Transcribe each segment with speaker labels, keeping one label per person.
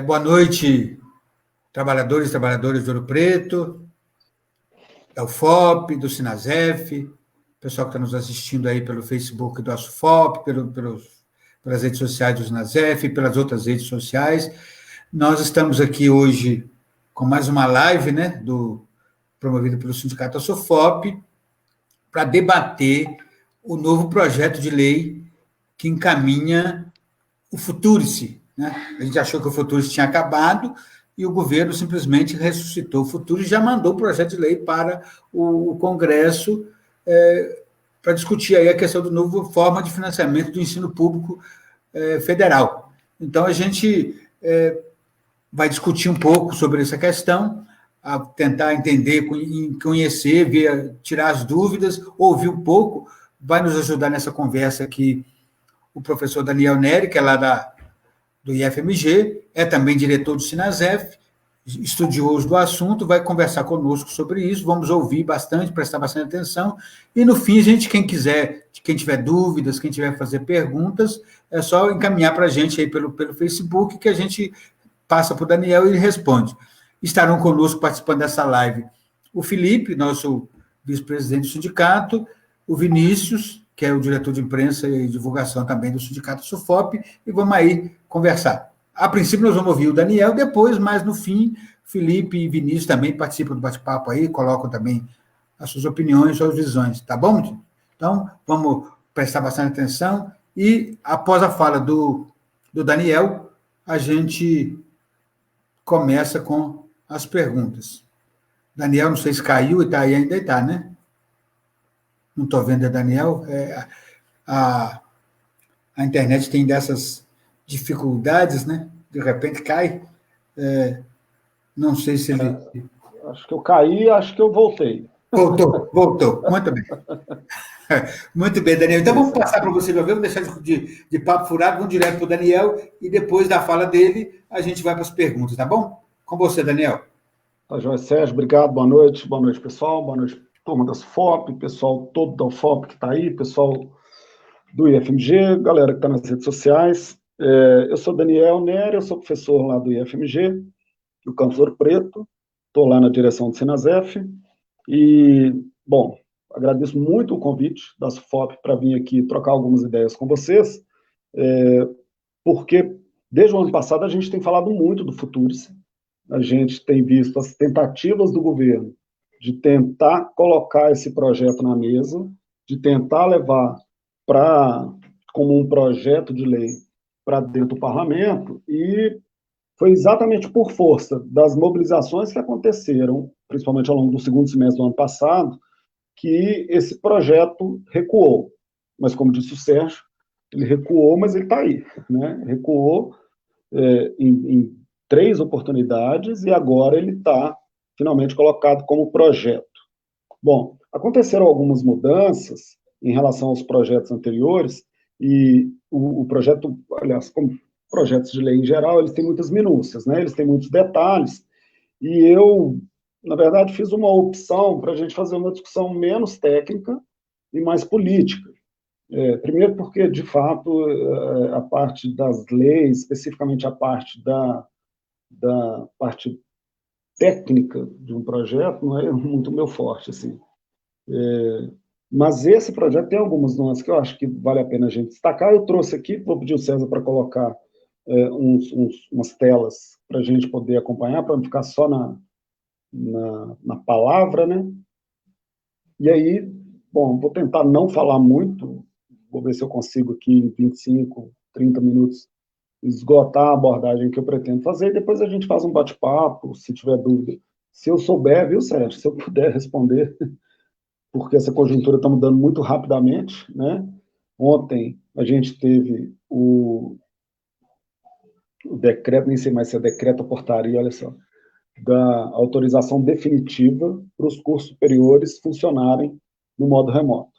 Speaker 1: Boa noite, trabalhadores e trabalhadoras de Ouro Preto, da UFOP, do Sinasef, pessoal que está nos assistindo aí pelo Facebook do ASUFOP, pelas redes sociais do Sinasef, pelas outras redes sociais. Nós estamos aqui hoje com mais uma live, né, promovida pelo Sindicato ASUFOP, para debater o novo projeto de lei que encaminha o Futurice, né? A gente achou que o Futurice tinha acabado e o governo simplesmente ressuscitou o Futurice e já mandou o projeto de lei para o Congresso para discutir aí a questão do novo forma de financiamento do ensino público federal. Então, a gente vai discutir um pouco sobre essa questão, a tentar entender, conhecer, ver, tirar as dúvidas, ouvir um pouco. Vai nos ajudar nessa conversa aqui o professor Daniel Neri, que é lá do IFMG, é também diretor do Sinasef, estudioso do assunto, vai conversar conosco sobre isso, vamos ouvir bastante, prestar bastante atenção, e no fim, quem quiser, quem tiver dúvidas, quem tiver fazer perguntas, é só encaminhar para a gente aí pelo Facebook, que a gente passa para o Daniel e ele responde. Estarão conosco participando dessa live o Felipe, nosso vice-presidente do sindicato, o Vinícius, que é o diretor de imprensa e divulgação também do Sindicato SUFOP, e vamos aí conversar. A princípio, nós vamos ouvir o Daniel, depois, mais no fim, Felipe e Vinícius também participam do bate-papo aí, colocam também as suas opiniões, suas visões, tá bom? Então, vamos prestar bastante atenção, e após a fala do Daniel, a gente começa com as perguntas. Daniel, não sei se caiu, e está aí, ainda está, né? Não estou vendo a Daniel. A internet tem dessas dificuldades, né? De repente cai. Não sei se ele...
Speaker 2: Acho que eu caí, acho que eu voltei.
Speaker 1: Voltou. Muito bem. Muito bem, Daniel. Então, vamos passar para você, vamos deixar de papo furado, vamos direto para o Daniel, e depois da fala dele, a gente vai para as perguntas, tá bom? Com você, Daniel.
Speaker 2: Tá, João Sérgio, obrigado, boa noite, pessoal, boa noite, turma da UFOP, pessoal todo da UFOP que está aí, pessoal do IFMG, galera que está nas redes sociais. Eu sou Daniel Nery, eu sou professor lá do IFMG, do Campus Ouro Preto, estou lá na direção do Sinasef, e, bom, agradeço muito o convite da UFOP para vir aqui trocar algumas ideias com vocês, porque desde o ano passado a gente tem falado muito do Futurice, a gente tem visto as tentativas do governo de tentar colocar esse projeto na mesa, de tentar levar como um projeto de lei para dentro do parlamento, e foi exatamente por força das mobilizações que aconteceram, principalmente ao longo do segundo semestre do ano passado, que esse projeto recuou. Mas, como disse o Sérgio, ele recuou, mas ele está aí, né? Recuou em 3 oportunidades e agora ele está finalmente colocado como projeto. Bom, aconteceram algumas mudanças em relação aos projetos anteriores e o projeto, aliás, como projetos de lei em geral, eles têm muitas minúcias, né? Eles têm muitos detalhes e eu, na verdade, fiz uma opção para a gente fazer uma discussão menos técnica e mais política. Primeiro porque, de fato, a parte das leis, especificamente a parte da parte técnica de um projeto, não é muito meu forte, assim. Mas esse projeto tem algumas nuances que eu acho que vale a pena a gente destacar. Eu trouxe aqui, vou pedir o César para colocar umas telas para a gente poder acompanhar, para não ficar só na palavra, né? E aí, bom, vou tentar não falar muito, vou ver se eu consigo aqui em 25, 30 minutos esgotar a abordagem que eu pretendo fazer, e depois a gente faz um bate-papo, se tiver dúvida. Se eu souber, viu, Sérgio, se eu puder responder, porque essa conjuntura está mudando muito rapidamente, né? Ontem a gente teve o decreto, nem sei mais se é decreto ou portaria, olha só, da autorização definitiva para os cursos superiores funcionarem no modo remoto.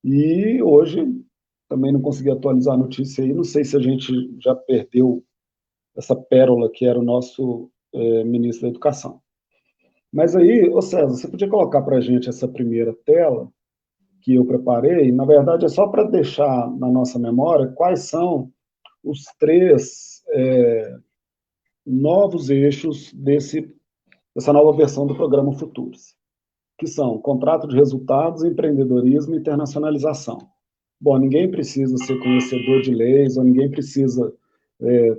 Speaker 2: E hoje também não consegui atualizar a notícia aí, não sei se a gente já perdeu essa pérola que era o nosso ministro da Educação. Mas aí, ô César, você podia colocar para a gente essa primeira tela que eu preparei? Na verdade, é só para deixar na nossa memória quais são os 3 novos eixos dessa nova versão do programa Futuros, que são contrato de resultados, empreendedorismo e internacionalização. Bom, ninguém precisa ser conhecedor de leis, ou ninguém precisa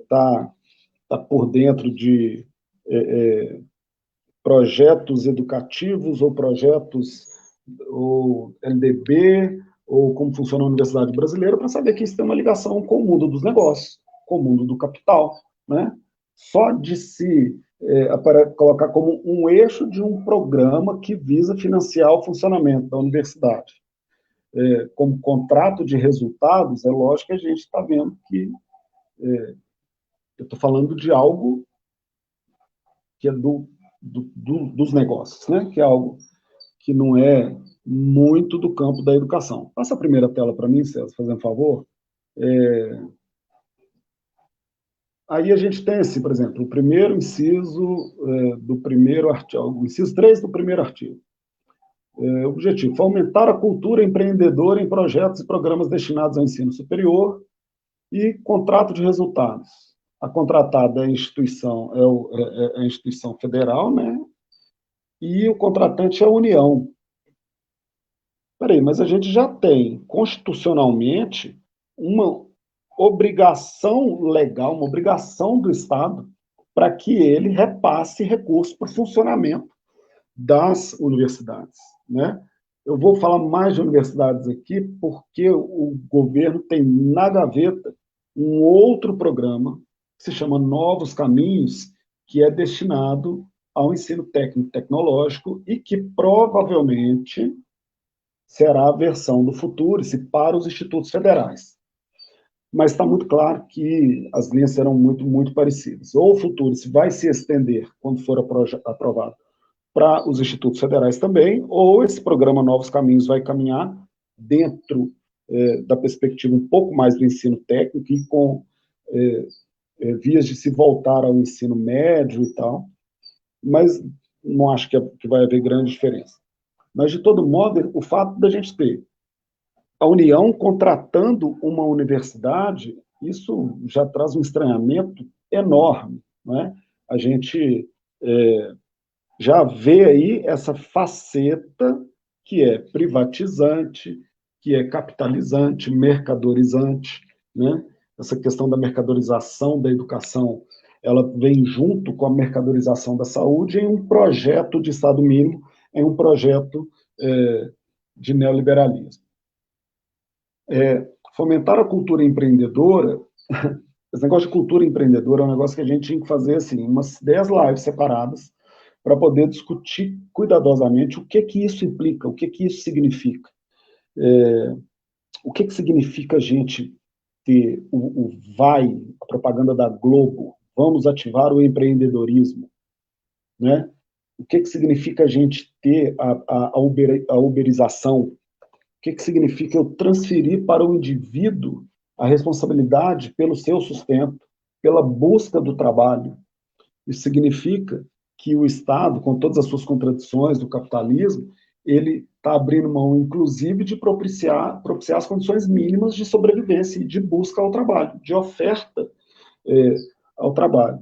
Speaker 2: tá por dentro de projetos educativos ou projetos ou LDB, ou como funciona a Universidade Brasileira, para saber que isso tem uma ligação com o mundo dos negócios, com o mundo do capital, né? Só de se para colocar como um eixo de um programa que visa financiar o funcionamento da universidade. Como contrato de resultados, é lógico que a gente está vendo que eu estou falando de algo que é dos negócios, né? Que é algo que não é muito do campo da educação. Passa a primeira tela para mim, César, fazendo um favor. Aí a gente tem, assim, por exemplo, o primeiro inciso do primeiro artigo, o inciso 3 do primeiro artigo. Objetivo: fomentar a cultura empreendedora em projetos e programas destinados ao ensino superior e contrato de resultados. A contratada é a instituição, é a instituição federal, né? E o contratante é a União. Peraí, mas a gente já tem, constitucionalmente, uma obrigação legal, uma obrigação do Estado para que ele repasse recursos para o funcionamento das universidades, né? Eu vou falar mais de universidades aqui porque o governo tem na gaveta um outro programa que se chama Novos Caminhos, que é destinado ao ensino técnico tecnológico e que provavelmente será a versão do Futurice para os institutos federais. Mas está muito claro que as linhas serão muito, muito parecidas. Ou o Futurice vai se estender, quando for aprovado, para os institutos federais também, ou esse programa Novos Caminhos vai caminhar dentro da perspectiva um pouco mais do ensino técnico e com vias de se voltar ao ensino médio e tal, mas não acho que vai haver grande diferença. Mas, de todo modo, o fato da gente ter a União contratando uma universidade, isso já traz um estranhamento enorme, não é? A gente já vê aí essa faceta que é privatizante, que é capitalizante, mercadorizante, né? Essa questão da mercadorização da educação, ela vem junto com a mercadorização da saúde em um projeto de Estado mínimo, em um projeto de neoliberalismo. Fomentar a cultura empreendedora, esse negócio de cultura empreendedora é um negócio que a gente tinha que fazer assim, umas 10 lives separadas para poder discutir cuidadosamente o que isso implica, o que isso significa. O que significa a gente ter a propaganda da Globo, vamos ativar o empreendedorismo, né? O que significa a gente ter a uberização? O que significa eu transferir para o indivíduo a responsabilidade pelo seu sustento, pela busca do trabalho? Isso significa que o Estado, com todas as suas contradições do capitalismo, ele está abrindo mão, inclusive, de propiciar as condições mínimas de sobrevivência e de busca ao trabalho, de oferta ao trabalho.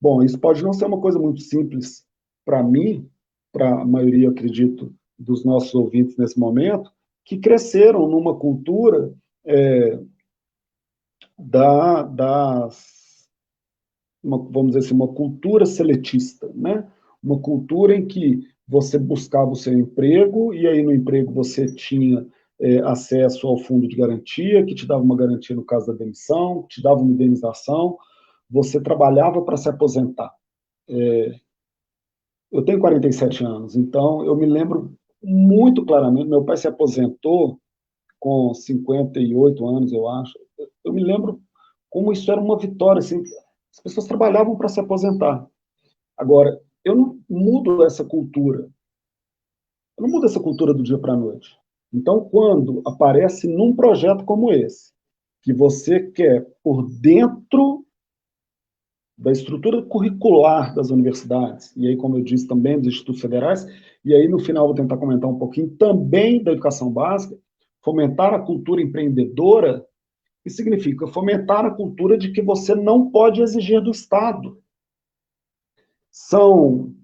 Speaker 2: Bom, isso pode não ser uma coisa muito simples para mim, para a maioria, acredito, dos nossos ouvintes nesse momento, que cresceram numa cultura vamos dizer assim, uma cultura seletista, né? Uma cultura em que você buscava o seu emprego e aí no emprego você tinha acesso ao fundo de garantia, que te dava uma garantia no caso da demissão, te dava uma indenização, você trabalhava para se aposentar. Eu tenho 47 anos, então eu me lembro muito claramente, meu pai se aposentou com 58 anos, eu acho. Eu me lembro como isso era uma vitória, assim, as pessoas trabalhavam para se aposentar. Agora, eu não mudo essa cultura. Eu não mudo essa cultura do dia para a noite. Então, quando aparece num projeto como esse, que você quer, por dentro da estrutura curricular das universidades, e aí, como eu disse, também dos institutos federais, e aí, no final, vou tentar comentar um pouquinho também da educação básica, fomentar a cultura empreendedora, que significa fomentar a cultura de que você não pode exigir do Estado são,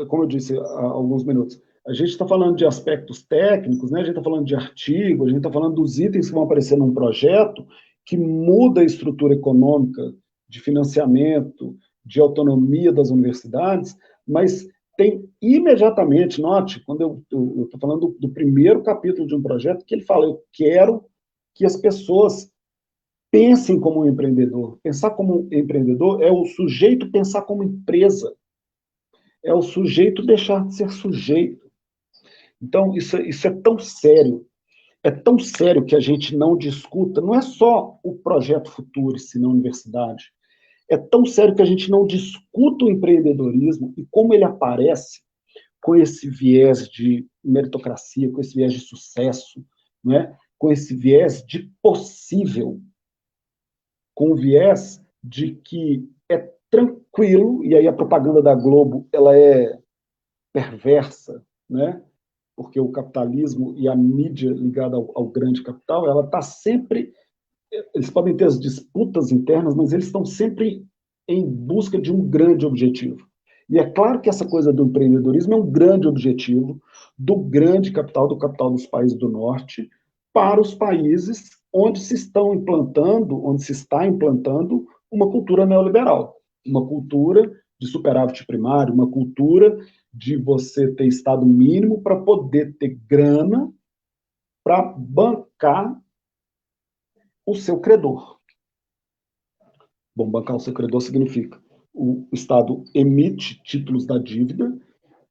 Speaker 2: como eu disse há alguns minutos, a gente está falando de aspectos técnicos, né? A gente está falando de artigo, a gente está falando dos itens que vão aparecer num projeto que muda a estrutura econômica de financiamento, de autonomia das universidades, mas tem imediatamente, note, quando eu estou falando do primeiro capítulo de um projeto, que ele fala, eu quero que as pessoas pensem como um empreendedor. Pensar como um empreendedor é o sujeito pensar como empresa, é o sujeito deixar de ser sujeito. Então, isso é tão sério que a gente não discuta, não é só o projeto Futurice na universidade, é tão sério que a gente não discuta o empreendedorismo e como ele aparece com esse viés de meritocracia, com esse viés de sucesso, né? Com esse viés de possível, com o viés de que é tranquilo, e aí a propaganda da Globo ela é perversa, né? Porque o capitalismo e a mídia ligada ao grande capital, ela está sempre, eles podem ter as disputas internas, mas eles estão sempre em busca de um grande objetivo. E é claro que essa coisa do empreendedorismo é um grande objetivo do grande capital, do capital dos países do norte, para os países onde se está implantando uma cultura neoliberal, uma cultura de superávit primário, uma cultura de você ter estado mínimo para poder ter grana para bancar o seu credor. Bom, bancar o seu credor significa o Estado emite títulos da dívida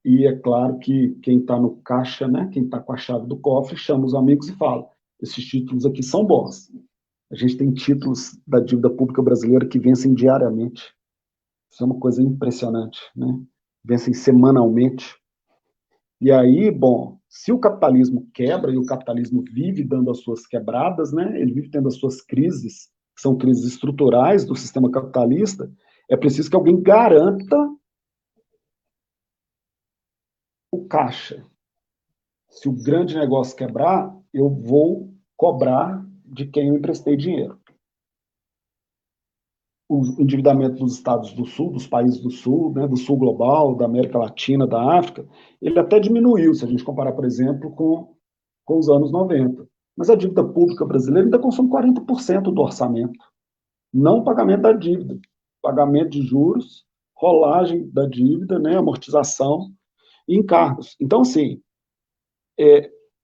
Speaker 2: e é claro que quem está no caixa, né, quem está com a chave do cofre, chama os amigos e fala, esses títulos aqui são bons. A gente tem títulos da dívida pública brasileira que vencem diariamente. Isso é uma coisa impressionante, né? Vencem semanalmente. E aí, bom, se o capitalismo quebra e o capitalismo vive dando as suas quebradas, né? Ele vive tendo as suas crises, que são crises estruturais do sistema capitalista, é preciso que alguém garanta o caixa. Se o grande negócio quebrar, eu vou cobrar de quem eu emprestei dinheiro. O endividamento dos Estados do Sul, dos países do Sul, né, do Sul global, da América Latina, da África, ele até diminuiu, se a gente comparar, por exemplo, com os anos 90. Mas a dívida pública brasileira ainda consome 40% do orçamento. Não o pagamento da dívida, pagamento de juros, rolagem da dívida, né, amortização e encargos. Então, assim,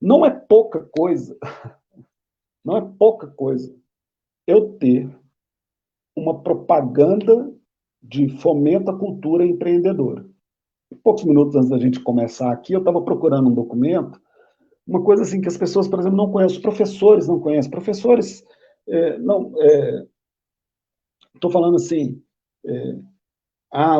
Speaker 2: não é pouca coisa, não é pouca coisa eu ter uma propaganda de fomento à cultura empreendedora. Poucos minutos antes da gente começar aqui, eu estava procurando um documento, uma coisa assim que as pessoas, por exemplo, não conhecem, os professores não conhecem. Professores, não, estou falando assim,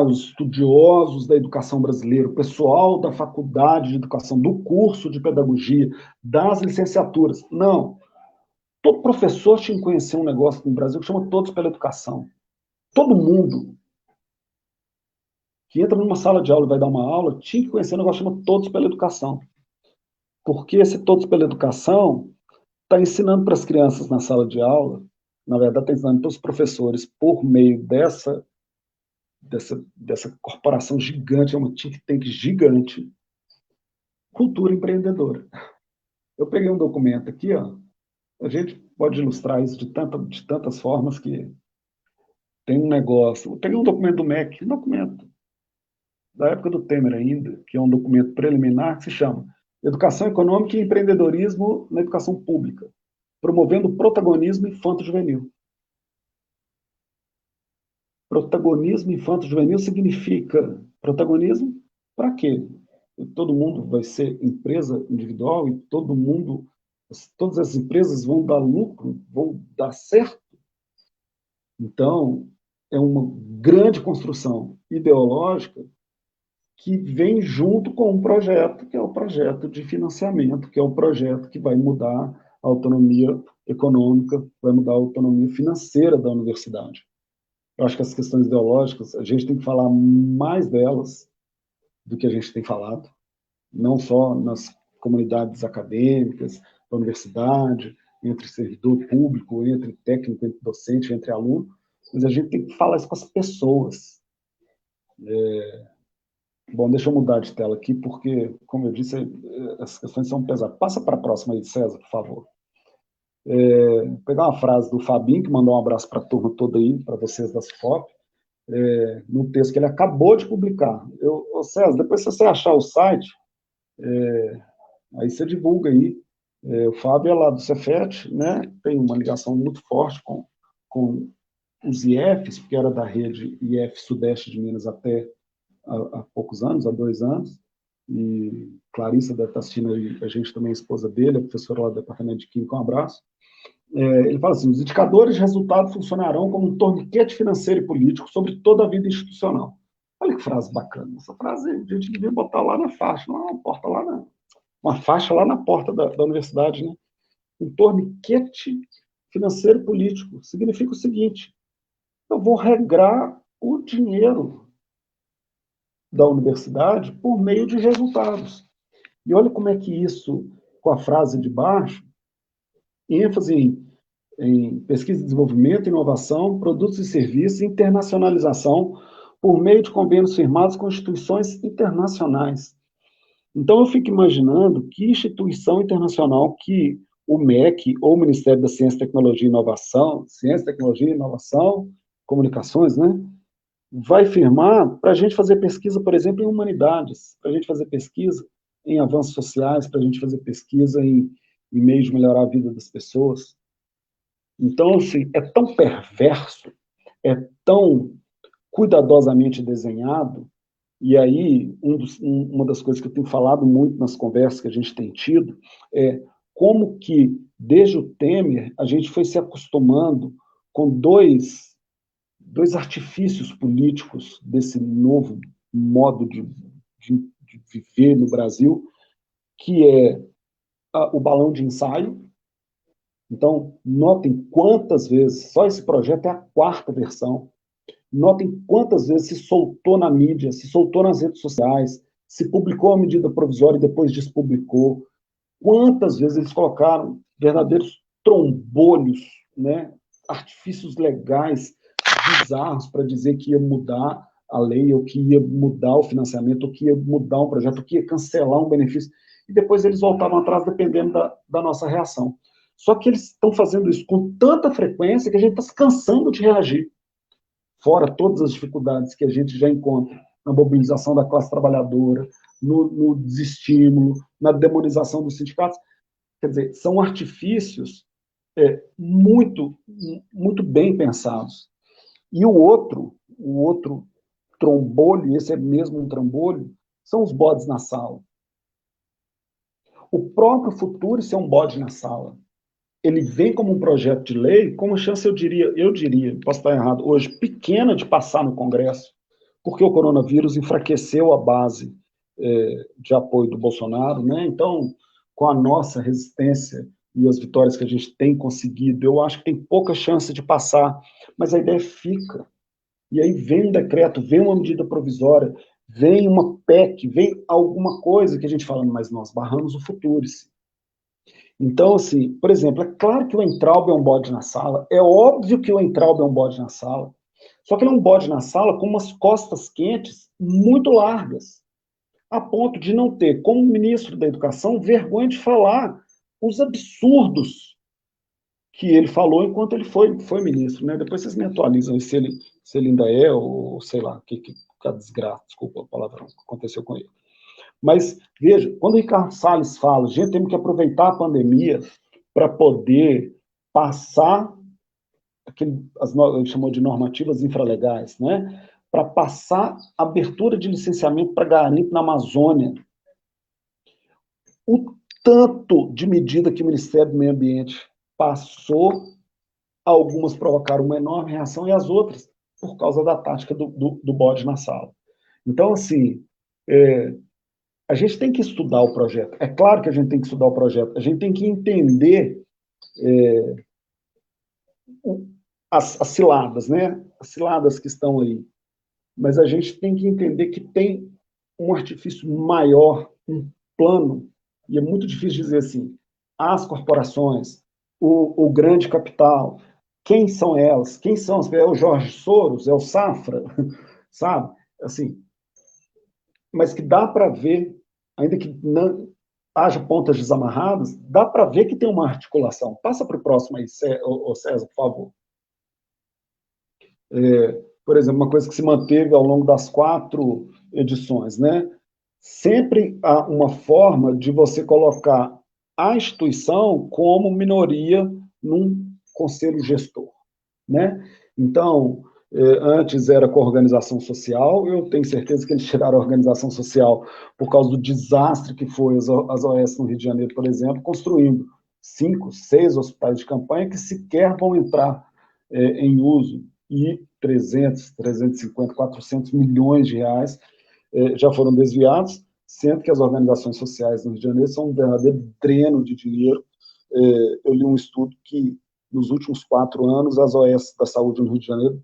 Speaker 2: os estudiosos da educação brasileira, o pessoal da faculdade de educação, do curso de pedagogia, das licenciaturas. Não. Todo professor tinha que conhecer um negócio no Brasil que chama Todos pela Educação. Todo mundo que entra numa sala de aula e vai dar uma aula tinha que conhecer um negócio que chama Todos pela Educação. Porque esse Todos pela Educação está ensinando para as crianças na sala de aula, na verdade está ensinando para os professores, por meio dessa corporação gigante, é uma think tank gigante, cultura empreendedora. Eu peguei um documento aqui, ó, a gente pode ilustrar isso de tantas formas que tem um negócio. Eu peguei um documento do MEC, um documento da época do Temer ainda, que é um documento preliminar que se chama Educação Econômica e Empreendedorismo na Educação Pública, promovendo o protagonismo infanto-juvenil. Protagonismo infanto-juvenil significa protagonismo para quê? Todo mundo vai ser empresa individual e todas as empresas vão dar lucro, vão dar certo. Então, é uma grande construção ideológica que vem junto com um projeto, que é o projeto de financiamento, que é o projeto que vai mudar a autonomia econômica, vai mudar a autonomia financeira da universidade. Eu acho que as questões ideológicas, a gente tem que falar mais delas do que a gente tem falado, não só nas comunidades acadêmicas, da universidade, entre servidor público, entre técnico, entre docente, entre aluno, mas a gente tem que falar isso com as pessoas. Bom, deixa eu mudar de tela aqui, porque, como eu disse, essas questões são pesadas. Passa para a próxima aí, César, por favor. Vou pegar uma frase do Fabinho, que mandou um abraço para a turma toda aí, para vocês da SFOP, no texto que ele acabou de publicar. César, depois se você achar o site, aí você divulga aí. O Fábio é lá do Cefet, né? Tem uma ligação muito forte com os IFs, porque era da rede IF Sudeste de Minas até há poucos anos, há 2 anos, e Clarissa deve estar assistindo aí, a gente também é esposa dele, é professora lá do Departamento de Química, um abraço. Ele fala assim, os indicadores de resultado funcionarão como um torniquete financeiro e político sobre toda a vida institucional. Olha que frase bacana. Essa frase a gente devia botar lá na faixa, não é uma porta lá, não. Uma faixa lá na porta da universidade, né? Um torniquete financeiro e político. Significa o seguinte, eu vou regrar o dinheiro da universidade por meio de resultados. E olha como é que isso, com a frase de baixo, ênfase em pesquisa e desenvolvimento, inovação, produtos e serviços, internacionalização, por meio de convênios firmados com instituições internacionais. Então, eu fico imaginando que instituição internacional que o MEC, ou o Ministério da Ciência, Tecnologia e Inovação, Comunicações, né, vai firmar para a gente fazer pesquisa, por exemplo, em humanidades, para a gente fazer pesquisa em avanços sociais, para a gente fazer pesquisa em meios de melhorar a vida das pessoas. Então, assim, é tão perverso, é tão cuidadosamente desenhado, e aí uma das coisas que eu tenho falado muito nas conversas que a gente tem tido é como que, desde o Temer, a gente foi se acostumando com dois artifícios políticos desse novo modo de viver no Brasil, que é o balão de ensaio. Então, notem quantas vezes, só esse projeto é a 4ª versão, notem quantas vezes se soltou na mídia, se soltou nas redes sociais, se publicou a medida provisória e depois despublicou, quantas vezes eles colocaram verdadeiros trombolhos, né, artifícios legais bizarros para dizer que ia mudar a lei, ou que ia mudar o financiamento, ou que ia mudar um projeto, ou que ia cancelar um benefício, e depois eles voltavam atrás dependendo da nossa reação. Só que eles estão fazendo isso com tanta frequência que a gente está se cansando de reagir. Fora todas as dificuldades que a gente já encontra na mobilização da classe trabalhadora, no desestímulo, na demonização dos sindicatos. Quer dizer, são artifícios muito, muito bem pensados. E o outro trombolho, esse é mesmo um trambolho, são os bodes na sala. O próprio Futurice é um bode na sala. Ele vem como um projeto de lei com uma chance, eu diria, posso estar errado, hoje, pequena de passar no Congresso, porque o coronavírus enfraqueceu a base de apoio do Bolsonaro, né? Então, com a nossa resistência e as vitórias que a gente tem conseguido, eu acho que tem pouca chance de passar, mas a ideia fica. E aí vem um decreto, vem uma medida provisória, vem uma PEC, vem alguma coisa que a gente fala, mas nós barramos o Futurice. Então, assim, por exemplo, é claro que o Weintraub é um bode na sala, é óbvio que o Weintraub é um bode na sala, só que ele é um bode na sala com umas costas quentes muito largas, a ponto de não ter, como ministro da Educação, vergonha de falar os absurdos que ele falou enquanto ele foi ministro, né? Depois vocês me atualizam se ele ainda é, ou sei lá, que a desgraça, desculpa a palavra, aconteceu com ele. Mas, veja, quando o Ricardo Salles fala, gente, temos que aproveitar a pandemia para poder passar, ele chamou de normativas infralegais, né? Para passar abertura de licenciamento para garimpo na Amazônia. O tanto de medida que o Ministério do Meio Ambiente passou, algumas provocaram uma enorme reação e as outras por causa da tática do bode na sala. Então, assim, a gente tem que estudar o projeto. É claro que a gente tem que estudar o projeto. A gente tem que entender as ciladas, né? As ciladas que estão aí. Mas a gente tem que entender que tem um artifício maior, um plano, e é muito difícil dizer assim, as corporações, o grande capital, quem são elas? Quem são? É o Jorge Soros? É o Safra? Sabe? assim, mas que dá para ver, ainda que não haja pontas desamarradas, dá para ver que tem uma articulação. Passa para o próximo aí, César, por favor. Por exemplo, uma coisa que se manteve ao longo das 4 edições, né? Sempre há uma forma de você colocar a instituição como minoria num conselho gestor, né? Então, antes era com a organização social, eu tenho certeza que eles tiraram a organização social por causa do desastre que foi as OS no Rio de Janeiro, por exemplo, construindo 5, 6 hospitais de campanha que sequer vão entrar em uso, e 300, 350, 400 milhões de reais já foram desviados, sendo que as organizações sociais no Rio de Janeiro são um verdadeiro dreno de dinheiro. Eu li um estudo que, nos últimos 4 anos, as OS da saúde no Rio de Janeiro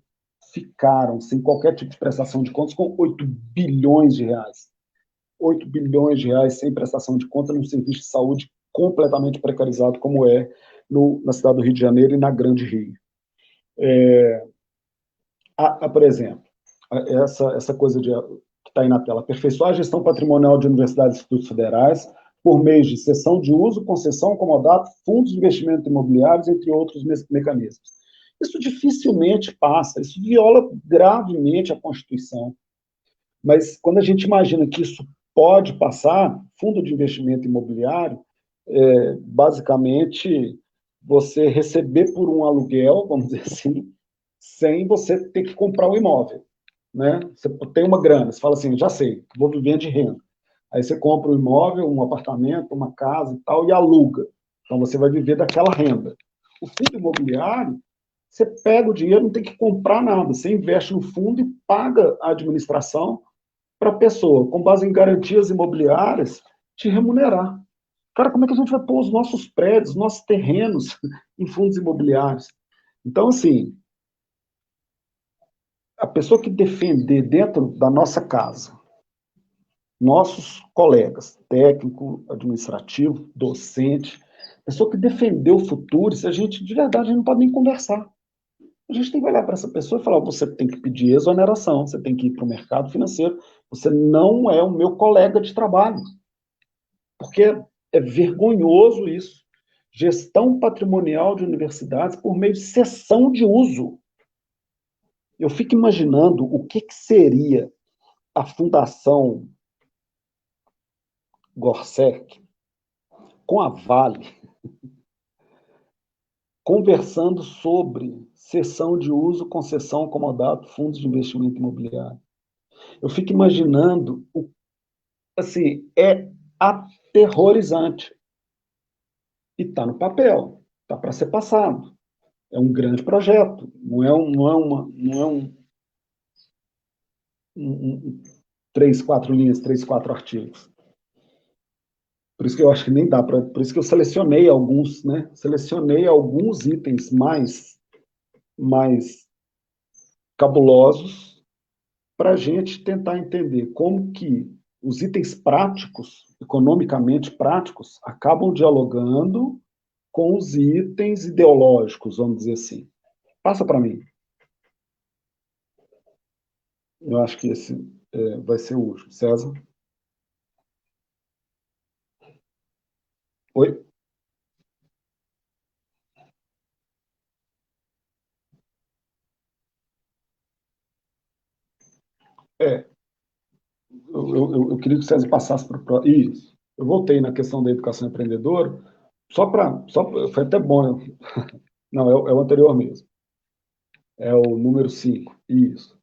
Speaker 2: ficaram sem qualquer tipo de prestação de contas com 8 bilhões de reais. 8 bilhões de reais sem prestação de conta num serviço de saúde completamente precarizado, como é na cidade do Rio de Janeiro e na Grande Rio. Por exemplo, essa coisa que está aí na tela, aperfeiçoar a gestão patrimonial de universidades e institutos federais por meio de cessão de uso, concessão, comodato, fundos de investimento imobiliários, entre outros mecanismos. Isso dificilmente passa, isso viola gravemente a Constituição. Mas quando a gente imagina que isso pode passar, fundo de investimento imobiliário, basicamente, você receber por um aluguel, vamos dizer assim, sem você ter que comprar um imóvel, né? Você tem uma grana, você fala assim, já sei, vou viver de renda. Aí você compra um imóvel, um apartamento, uma casa e tal, e aluga. Então você vai viver daquela renda. O fundo imobiliário, você pega o dinheiro, não tem que comprar nada, você investe no fundo e paga a administração para a pessoa, com base em garantias imobiliárias, te remunerar. Cara, como é que a gente vai pôr os nossos prédios, os nossos terrenos em fundos imobiliários? Então, assim, a pessoa que defender dentro da nossa casa, nossos colegas, técnico, administrativo, docente, pessoa que defendeu o futuro, se a gente, de verdade, a gente não pode nem conversar. A gente tem que olhar para essa pessoa e falar, você tem que pedir exoneração, você tem que ir para o mercado financeiro, você não é o meu colega de trabalho. Porque é vergonhoso isso. Gestão patrimonial de universidades por meio de cessão de uso. Eu fico imaginando o que seria a Fundação Gorseck com a Vale conversando sobre cessão de uso, concessão, comodato, fundos de investimento imobiliário. Eu fico imaginando, assim, é aterrorizante. E está no papel, está para ser passado. É um grande projeto, não é um 3, 4 linhas, 3, 4 artigos. Por isso que eu acho que nem dá para. Por isso que eu selecionei alguns, né? Selecionei alguns itens mais cabulosos para a gente tentar entender como que os itens práticos, economicamente práticos, acabam dialogando com os itens ideológicos, vamos dizer assim. Passa para mim. Eu acho que esse vai ser o último. César? Oi? É, eu queria que o César passasse para o... Isso. Eu voltei na questão da educação empreendedora, foi até bom. Não, é o anterior mesmo. É o número 5. Isso.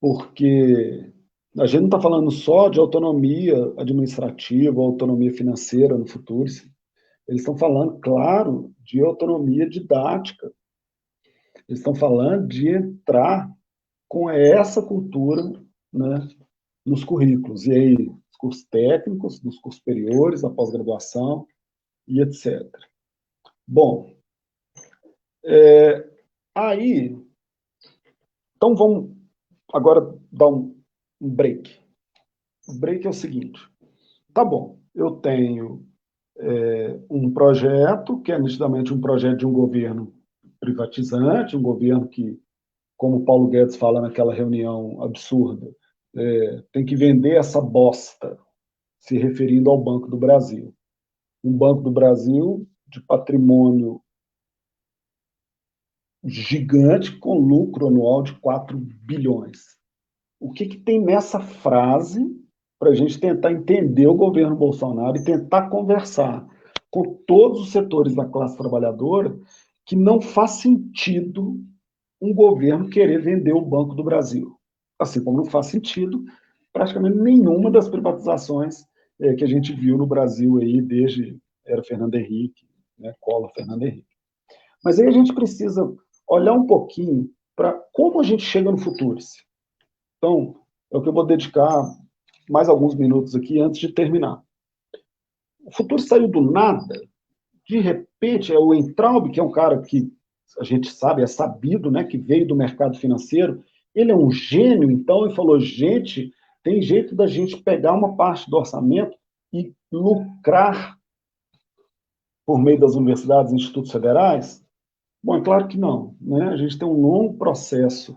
Speaker 2: Porque a gente não está falando só de autonomia administrativa, autonomia financeira no futuro. Eles estão falando, claro, de autonomia didática. Eles estão falando de entrar com essa cultura, né, nos currículos. E aí, nos cursos técnicos, nos cursos superiores, na pós-graduação e etc. Bom, aí, então vamos agora dar um break. O break é o seguinte, tá bom, eu tenho um projeto, que é nitidamente um projeto de um governo privatizante, um governo que como o Paulo Guedes fala naquela reunião absurda, tem que vender essa bosta, se referindo ao Banco do Brasil. Um Banco do Brasil de patrimônio gigante, com lucro anual de 4 bilhões. O que tem nessa frase para a gente tentar entender o governo Bolsonaro e tentar conversar com todos os setores da classe trabalhadora que não faz sentido um governo querer vender o Banco do Brasil. Assim como não faz sentido praticamente nenhuma das privatizações que a gente viu no Brasil aí desde era Fernando Henrique, né, Collor, Fernando Henrique. Mas aí a gente precisa olhar um pouquinho para como a gente chega no Futurice. Então, é o que eu vou dedicar mais alguns minutos aqui antes de terminar. O Futurice saiu do nada, de repente, é o Entraub, que é um cara que a gente sabe, é sabido, né, que veio do mercado financeiro, ele é um gênio, então ele falou, gente, tem jeito da gente pegar uma parte do orçamento e lucrar por meio das universidades e institutos federais? Bom, é claro que não, né? A gente tem um longo processo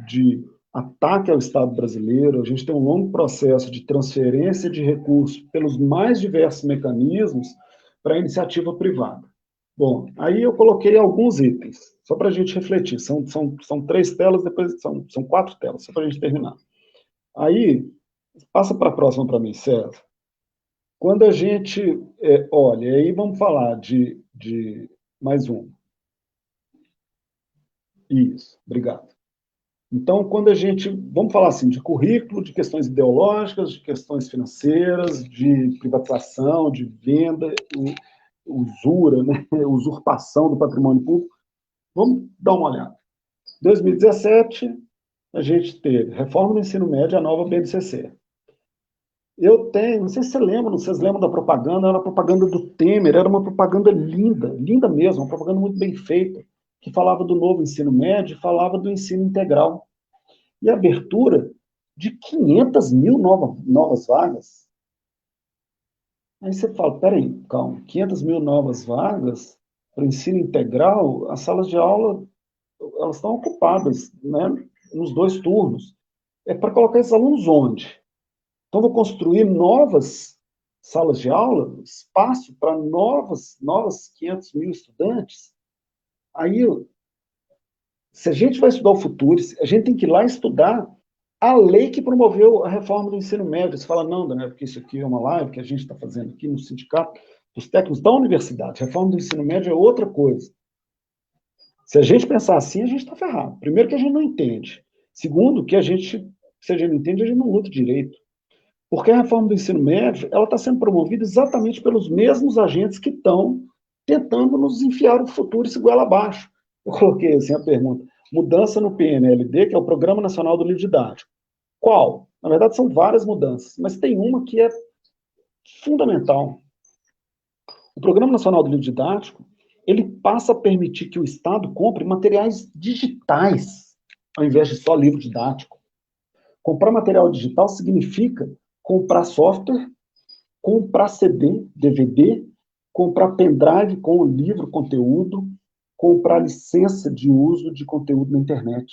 Speaker 2: de ataque ao Estado brasileiro, a gente tem um longo processo de transferência de recursos pelos mais diversos mecanismos para a iniciativa privada. Bom, aí eu coloquei alguns itens, só para a gente refletir. São 3 telas, depois são 4 telas, só para a gente terminar. Aí, passa para a próxima para mim, César. Quando a gente olha, aí vamos falar de mais um. Isso, obrigado. Então, quando a gente, vamos falar assim, de currículo, de questões ideológicas, de questões financeiras, de privatização, de venda, usura, né? Usurpação do patrimônio público, vamos dar uma olhada. Em 2017, a gente teve reforma do ensino médio, a nova BNCC. Eu tenho, não sei se vocês lembram da propaganda, era a propaganda do Temer, era uma propaganda linda, linda mesmo, uma propaganda muito bem feita, que falava do novo ensino médio, falava do ensino integral. E a abertura de 500 mil novas vagas. Aí você fala, peraí, calma, 500 mil novas vagas para o ensino integral, as salas de aula, elas estão ocupadas, né, nos 2 turnos. É para colocar esses alunos onde? Então, vou construir novas salas de aula, espaço para novas 500 mil estudantes. Aí, se a gente vai estudar o futuro, a gente tem que ir lá estudar a lei que promoveu a reforma do ensino médio. Você fala, não, Daniel, porque isso aqui é uma live que a gente está fazendo aqui no sindicato dos técnicos da universidade. A reforma do ensino médio é outra coisa. Se a gente pensar assim, a gente está ferrado. Primeiro, que a gente não entende. Segundo, que se a gente não entende, a gente não luta direito. Porque a reforma do ensino médio ela está sendo promovida exatamente pelos mesmos agentes que estão tentando nos enfiar o futuro esse goela abaixo. Eu coloquei assim a pergunta, mudança no PNLD, que é o Programa Nacional do Livro Didático. Qual? Na verdade, são várias mudanças, mas tem uma que é fundamental. O Programa Nacional do Livro Didático, ele passa a permitir que o Estado compre materiais digitais, ao invés de só livro didático. Comprar material digital significa comprar software, comprar CD, DVD, comprar pendrive com o livro, conteúdo, comprar licença de uso de conteúdo na internet.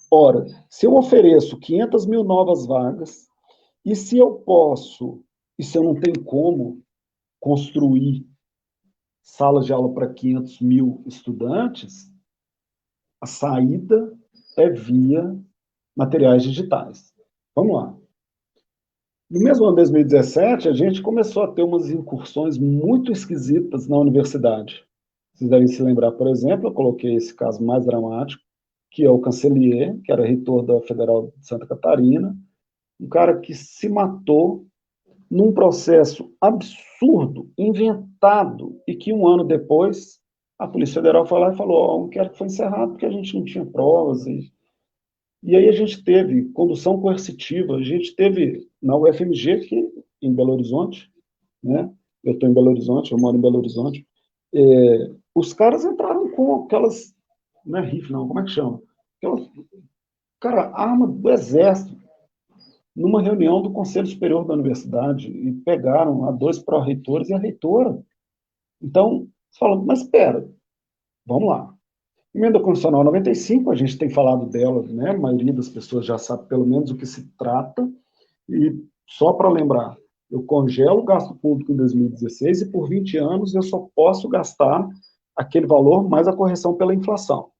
Speaker 2: Ora, se eu ofereço 500 mil novas vagas, e se eu não tenho como construir salas de aula para 500 mil estudantes, a saída é via materiais digitais. Vamos lá. No mesmo ano de 2017, a gente começou a ter umas incursões muito esquisitas na universidade. Vocês devem se lembrar, por exemplo, eu coloquei esse caso mais dramático, que é o Cancelier, que era reitor da Federal de Santa Catarina, um cara que se matou num processo absurdo, inventado, e que um ano depois a Polícia Federal foi lá e falou, um inquérito foi encerrado porque a gente não tinha provas. E aí a gente teve condução coercitiva, a gente teve na UFMG, que em Belo Horizonte, né? Eu estou em Belo Horizonte, eu moro em Belo Horizonte, os caras entraram com aquelas, não é rifle não, como é que chama? Aquelas, cara, arma do exército, numa reunião do Conselho Superior da Universidade, e pegaram a 2 pró-reitores e a reitora. Então, você fala, mas espera, vamos lá. Emenda constitucional 95, a gente tem falado dela, né? A maioria das pessoas já sabe pelo menos o que se trata, e só para lembrar, eu congelo o gasto público em 2016 e por 20 anos eu só posso gastar aquele valor mais a correção pela inflação.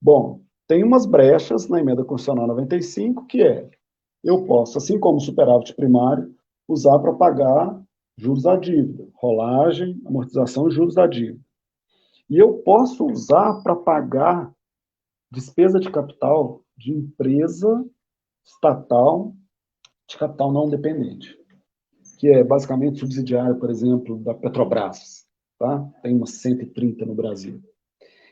Speaker 2: Bom, tem umas brechas na emenda constitucional 95, que eu posso, assim como o superávit primário, usar para pagar juros da dívida, rolagem, amortização e juros da dívida. E eu posso usar para pagar despesa de capital de empresa estatal de capital não dependente, que é basicamente subsidiária, por exemplo, da Petrobras, tá? Tem umas 130 no Brasil.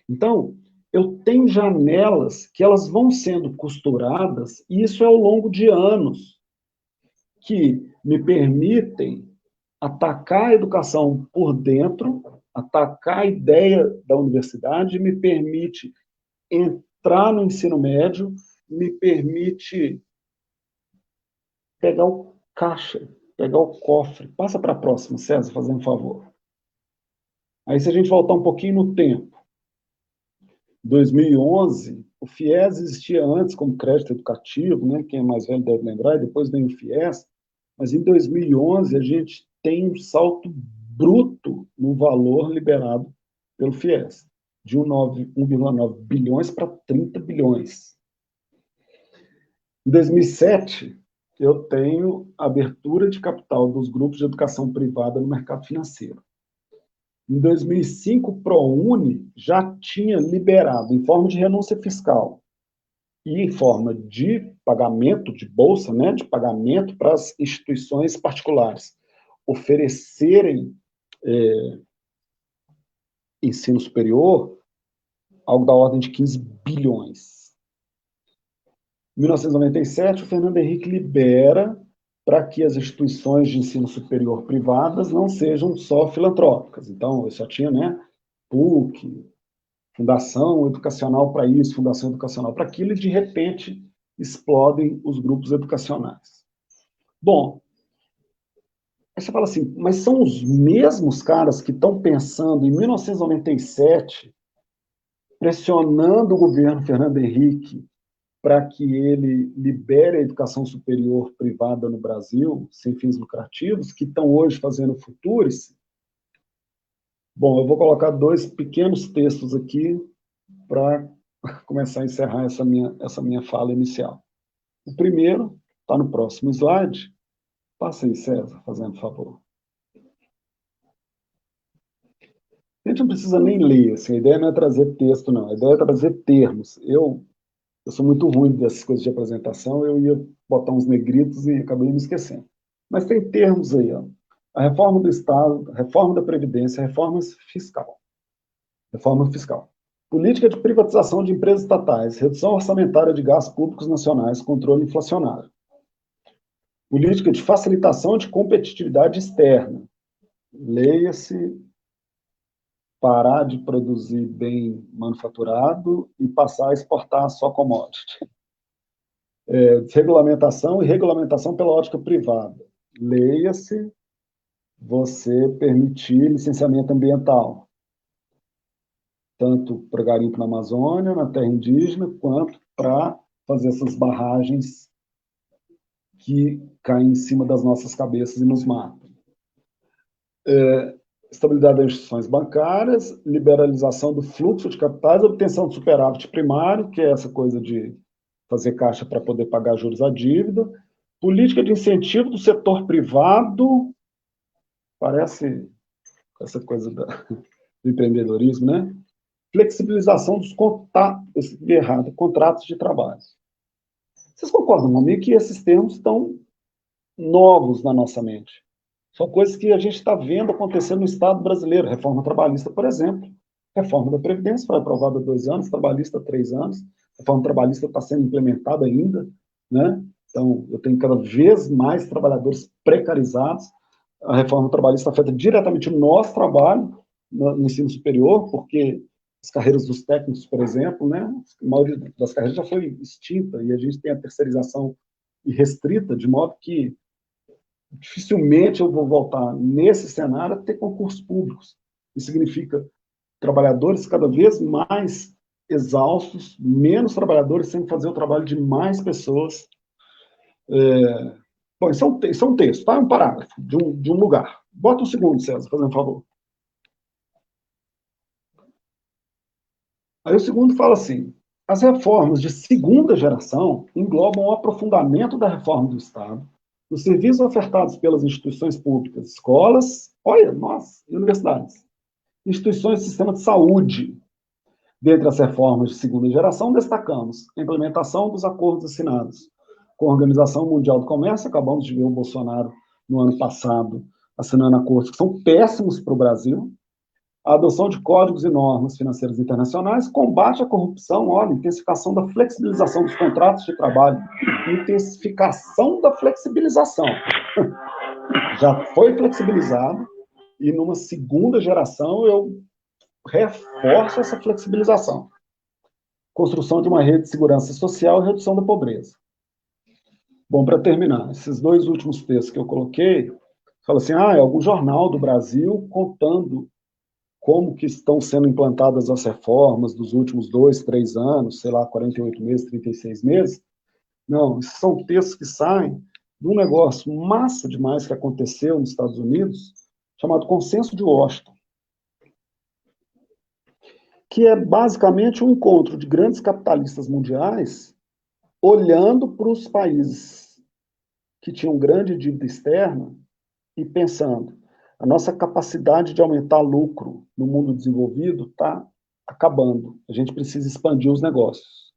Speaker 2: Então, eu tenho janelas que elas vão sendo costuradas, e isso é ao longo de anos, que me permitem atacar a educação por dentro, atacar a ideia da universidade, me permite entrar no ensino médio, me permite pegar o caixa, pegar o cofre. Passa para a próxima, César, fazendo um favor. Aí, se a gente voltar um pouquinho no tempo, 2011, o FIES existia antes como crédito educativo, né? Quem é mais velho deve lembrar, e depois vem o FIES, mas em 2011 a gente tem um salto bruto no valor liberado pelo FIES, de 1,9 bilhões para 30 bilhões. Em 2007, eu tenho abertura de capital dos grupos de educação privada no mercado financeiro. Em 2005, o ProUni já tinha liberado, em forma de renúncia fiscal e em forma de pagamento de bolsa, né, de pagamento para as instituições particulares oferecerem ensino superior, algo da ordem de 15 bilhões. Em 1997, o Fernando Henrique libera para que as instituições de ensino superior privadas não sejam só filantrópicas. Então, eu só tinha, né, PUC, Fundação Educacional para isso, Fundação Educacional para aquilo, e de repente explodem os grupos educacionais. Bom, aí você fala assim, mas são os mesmos caras que estão pensando em 1997, pressionando o governo Fernando Henrique para que ele libere a educação superior privada no Brasil, sem fins lucrativos, que estão hoje fazendo Futurice. Bom, eu vou colocar dois pequenos textos aqui para começar a encerrar essa minha fala inicial. O primeiro está no próximo slide. Passa aí, César, fazendo favor. A gente não precisa nem ler, assim, a ideia não é trazer texto, não. A ideia é trazer termos. Eu sou muito ruim dessas coisas de apresentação, eu ia botar uns negritos e acabei me esquecendo. Mas tem termos aí, ó. A reforma do Estado, reforma da Previdência, reforma fiscal. Reforma fiscal. Política de privatização de empresas estatais, redução orçamentária de gastos públicos nacionais, controle inflacionário. Política de facilitação de competitividade externa. Leia-se parar de produzir bem manufaturado e passar a exportar só commodity. Desregulamentação e regulamentação pela ótica privada. Leia-se você permitir licenciamento ambiental, tanto para garimpo na Amazônia, na terra indígena, quanto para fazer essas barragens que caem em cima das nossas cabeças e nos matam. Estabilidade das instituições bancárias, liberalização do fluxo de capitais, obtenção de superávit primário, que é essa coisa de fazer caixa para poder pagar juros à dívida, política de incentivo do setor privado, parece essa coisa do empreendedorismo, né? Flexibilização dos contratos de trabalho. Vocês concordam comigo que esses termos estão novos na nossa mente? São coisas que a gente está vendo acontecer no Estado brasileiro. Reforma trabalhista, por exemplo. Reforma da Previdência foi aprovada há 2 anos, trabalhista há 3 anos. Reforma trabalhista está sendo implementada ainda, né? Então, eu tenho cada vez mais trabalhadores precarizados. A reforma trabalhista afeta diretamente o nosso trabalho no ensino superior, porque as carreiras dos técnicos, por exemplo, né? A maioria das carreiras já foi extinta e a gente tem a terceirização irrestrita, de modo que dificilmente eu vou voltar nesse cenário a ter concursos públicos. Isso significa trabalhadores cada vez mais exaustos, menos trabalhadores têm que fazer o trabalho de mais pessoas. Bom, isso é um texto, tá? É um parágrafo de um lugar. Bota um segundo, César, fazendo um favor. Aí o segundo fala assim: as reformas de segunda geração englobam o aprofundamento da reforma do Estado, dos serviços ofertados pelas instituições públicas, escolas, olha, nossa, e universidades, instituições do sistema de saúde. Dentre as reformas de segunda geração, destacamos a implementação dos acordos assinados com a Organização Mundial do Comércio. Acabamos de ver o Bolsonaro, no ano passado, assinando acordos que são péssimos para o Brasil. A adoção de códigos e normas financeiras internacionais, combate à corrupção, olha, intensificação da flexibilização dos contratos de trabalho, intensificação da flexibilização. Já foi flexibilizado, e numa segunda geração eu reforço essa flexibilização. Construção de uma rede de segurança social e redução da pobreza. Bom, para terminar, esses dois últimos textos que eu coloquei, fala assim, é algum jornal do Brasil contando como que estão sendo implantadas as reformas dos últimos 2, 3 anos, sei lá, 48 meses, 36 meses. Não, esses são textos que saem de um negócio massa demais que aconteceu nos Estados Unidos, chamado Consenso de Washington, que é basicamente um encontro de grandes capitalistas mundiais olhando para os países que tinham grande dívida externa e pensando, a nossa capacidade de aumentar lucro no mundo desenvolvido está acabando. A gente precisa expandir os negócios.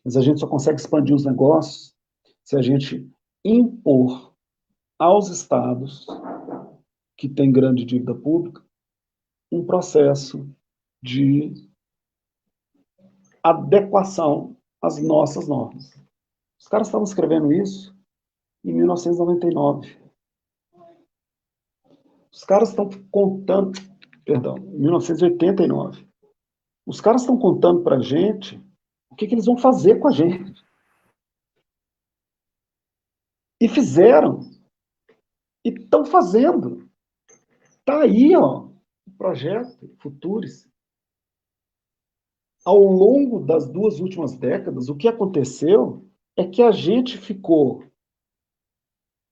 Speaker 2: Mas a gente só consegue expandir os negócios se a gente impor aos estados que têm grande dívida pública um processo de adequação às nossas normas. Os caras estavam escrevendo isso em 1999. Os caras estão contando, perdão, em 1989. Os caras estão contando para a gente o que eles vão fazer com a gente. E fizeram. E estão fazendo. Está aí, ó, o projeto Futuris. Ao longo das 2 últimas décadas, o que aconteceu é que a gente ficou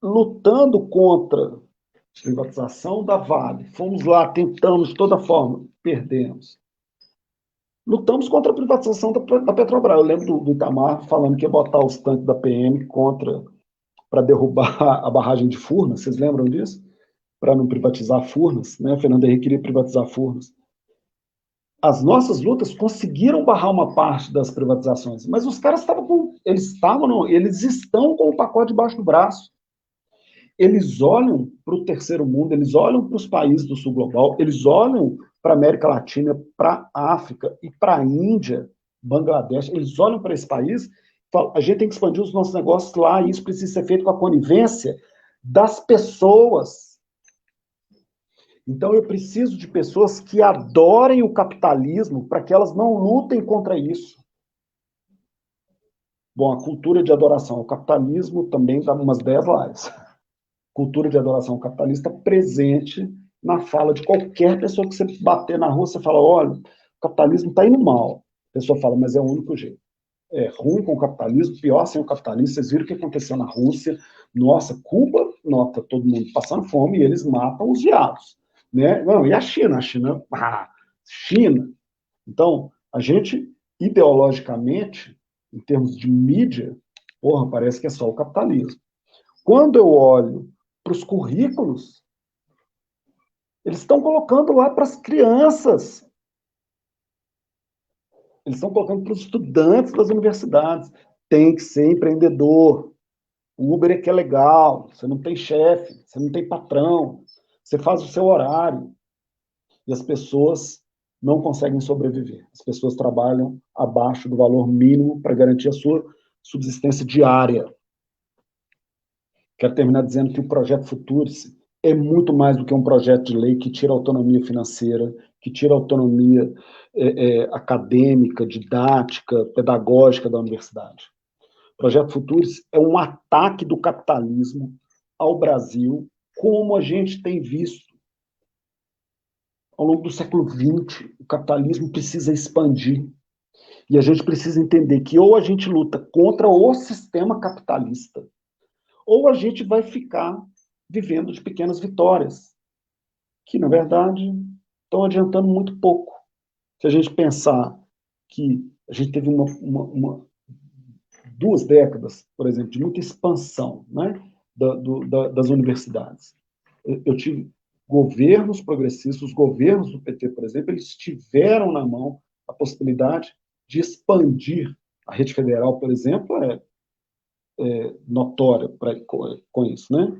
Speaker 2: lutando contra a privatização da Vale. Fomos lá, tentamos de toda forma, perdemos. Lutamos contra a privatização da Petrobras. Eu lembro do Itamar falando que ia botar os tanques da PM para derrubar a barragem de Furnas. Vocês lembram disso? Para não privatizar Furnas, né? Fernando Henrique queria privatizar Furnas. As nossas lutas conseguiram barrar uma parte das privatizações, mas os caras eles estão com o pacote debaixo do braço. Eles olham para o terceiro mundo, eles olham para os países do sul global, eles olham para a América Latina, para a África e para a Índia, Bangladesh, eles olham para esse país e falam, a gente tem que expandir os nossos negócios lá, e isso precisa ser feito com a conivência das pessoas. Então eu preciso de pessoas que adorem o capitalismo para que elas não lutem contra isso. Bom, a cultura de adoração ao capitalismo também dá umas 10 lives. Cultura de adoração capitalista presente na fala de qualquer pessoa que você bater na rua, você fala, olha, o capitalismo está indo mal. A pessoa fala, mas é o único jeito. É ruim com o capitalismo, pior sem o capitalismo. Vocês viram o que aconteceu na Rússia? Nossa, Cuba, nota todo mundo passando fome e eles matam os viados. Né? Não, e a China? China. Então, a gente, ideologicamente, em termos de mídia, parece que é só o capitalismo. Quando eu olho para os currículos, eles estão colocando lá para as crianças. Eles estão colocando para os estudantes das universidades. Tem que ser empreendedor. O Uber é que é legal. Você não tem chefe, você não tem patrão. Você faz o seu horário. E as pessoas não conseguem sobreviver. As pessoas trabalham abaixo do valor mínimo para garantir a sua subsistência diária. Quero terminar dizendo que o projeto Futuris é muito mais do que um projeto de lei que tira a autonomia financeira, que tira a autonomia acadêmica, didática, pedagógica da universidade. O projeto Futuris é um ataque do capitalismo ao Brasil, como a gente tem visto ao longo do século XX. O capitalismo precisa expandir. E a gente precisa entender que ou a gente luta contra o sistema capitalista, ou a gente vai ficar vivendo de pequenas vitórias, que, na verdade, estão adiantando muito pouco. Se a gente pensar que a gente teve 2 décadas, por exemplo, de muita expansão, né, das universidades. Eu tive governos progressistas, os governos do PT, por exemplo, eles tiveram na mão a possibilidade de expandir a rede federal, por exemplo, notória com isso, né?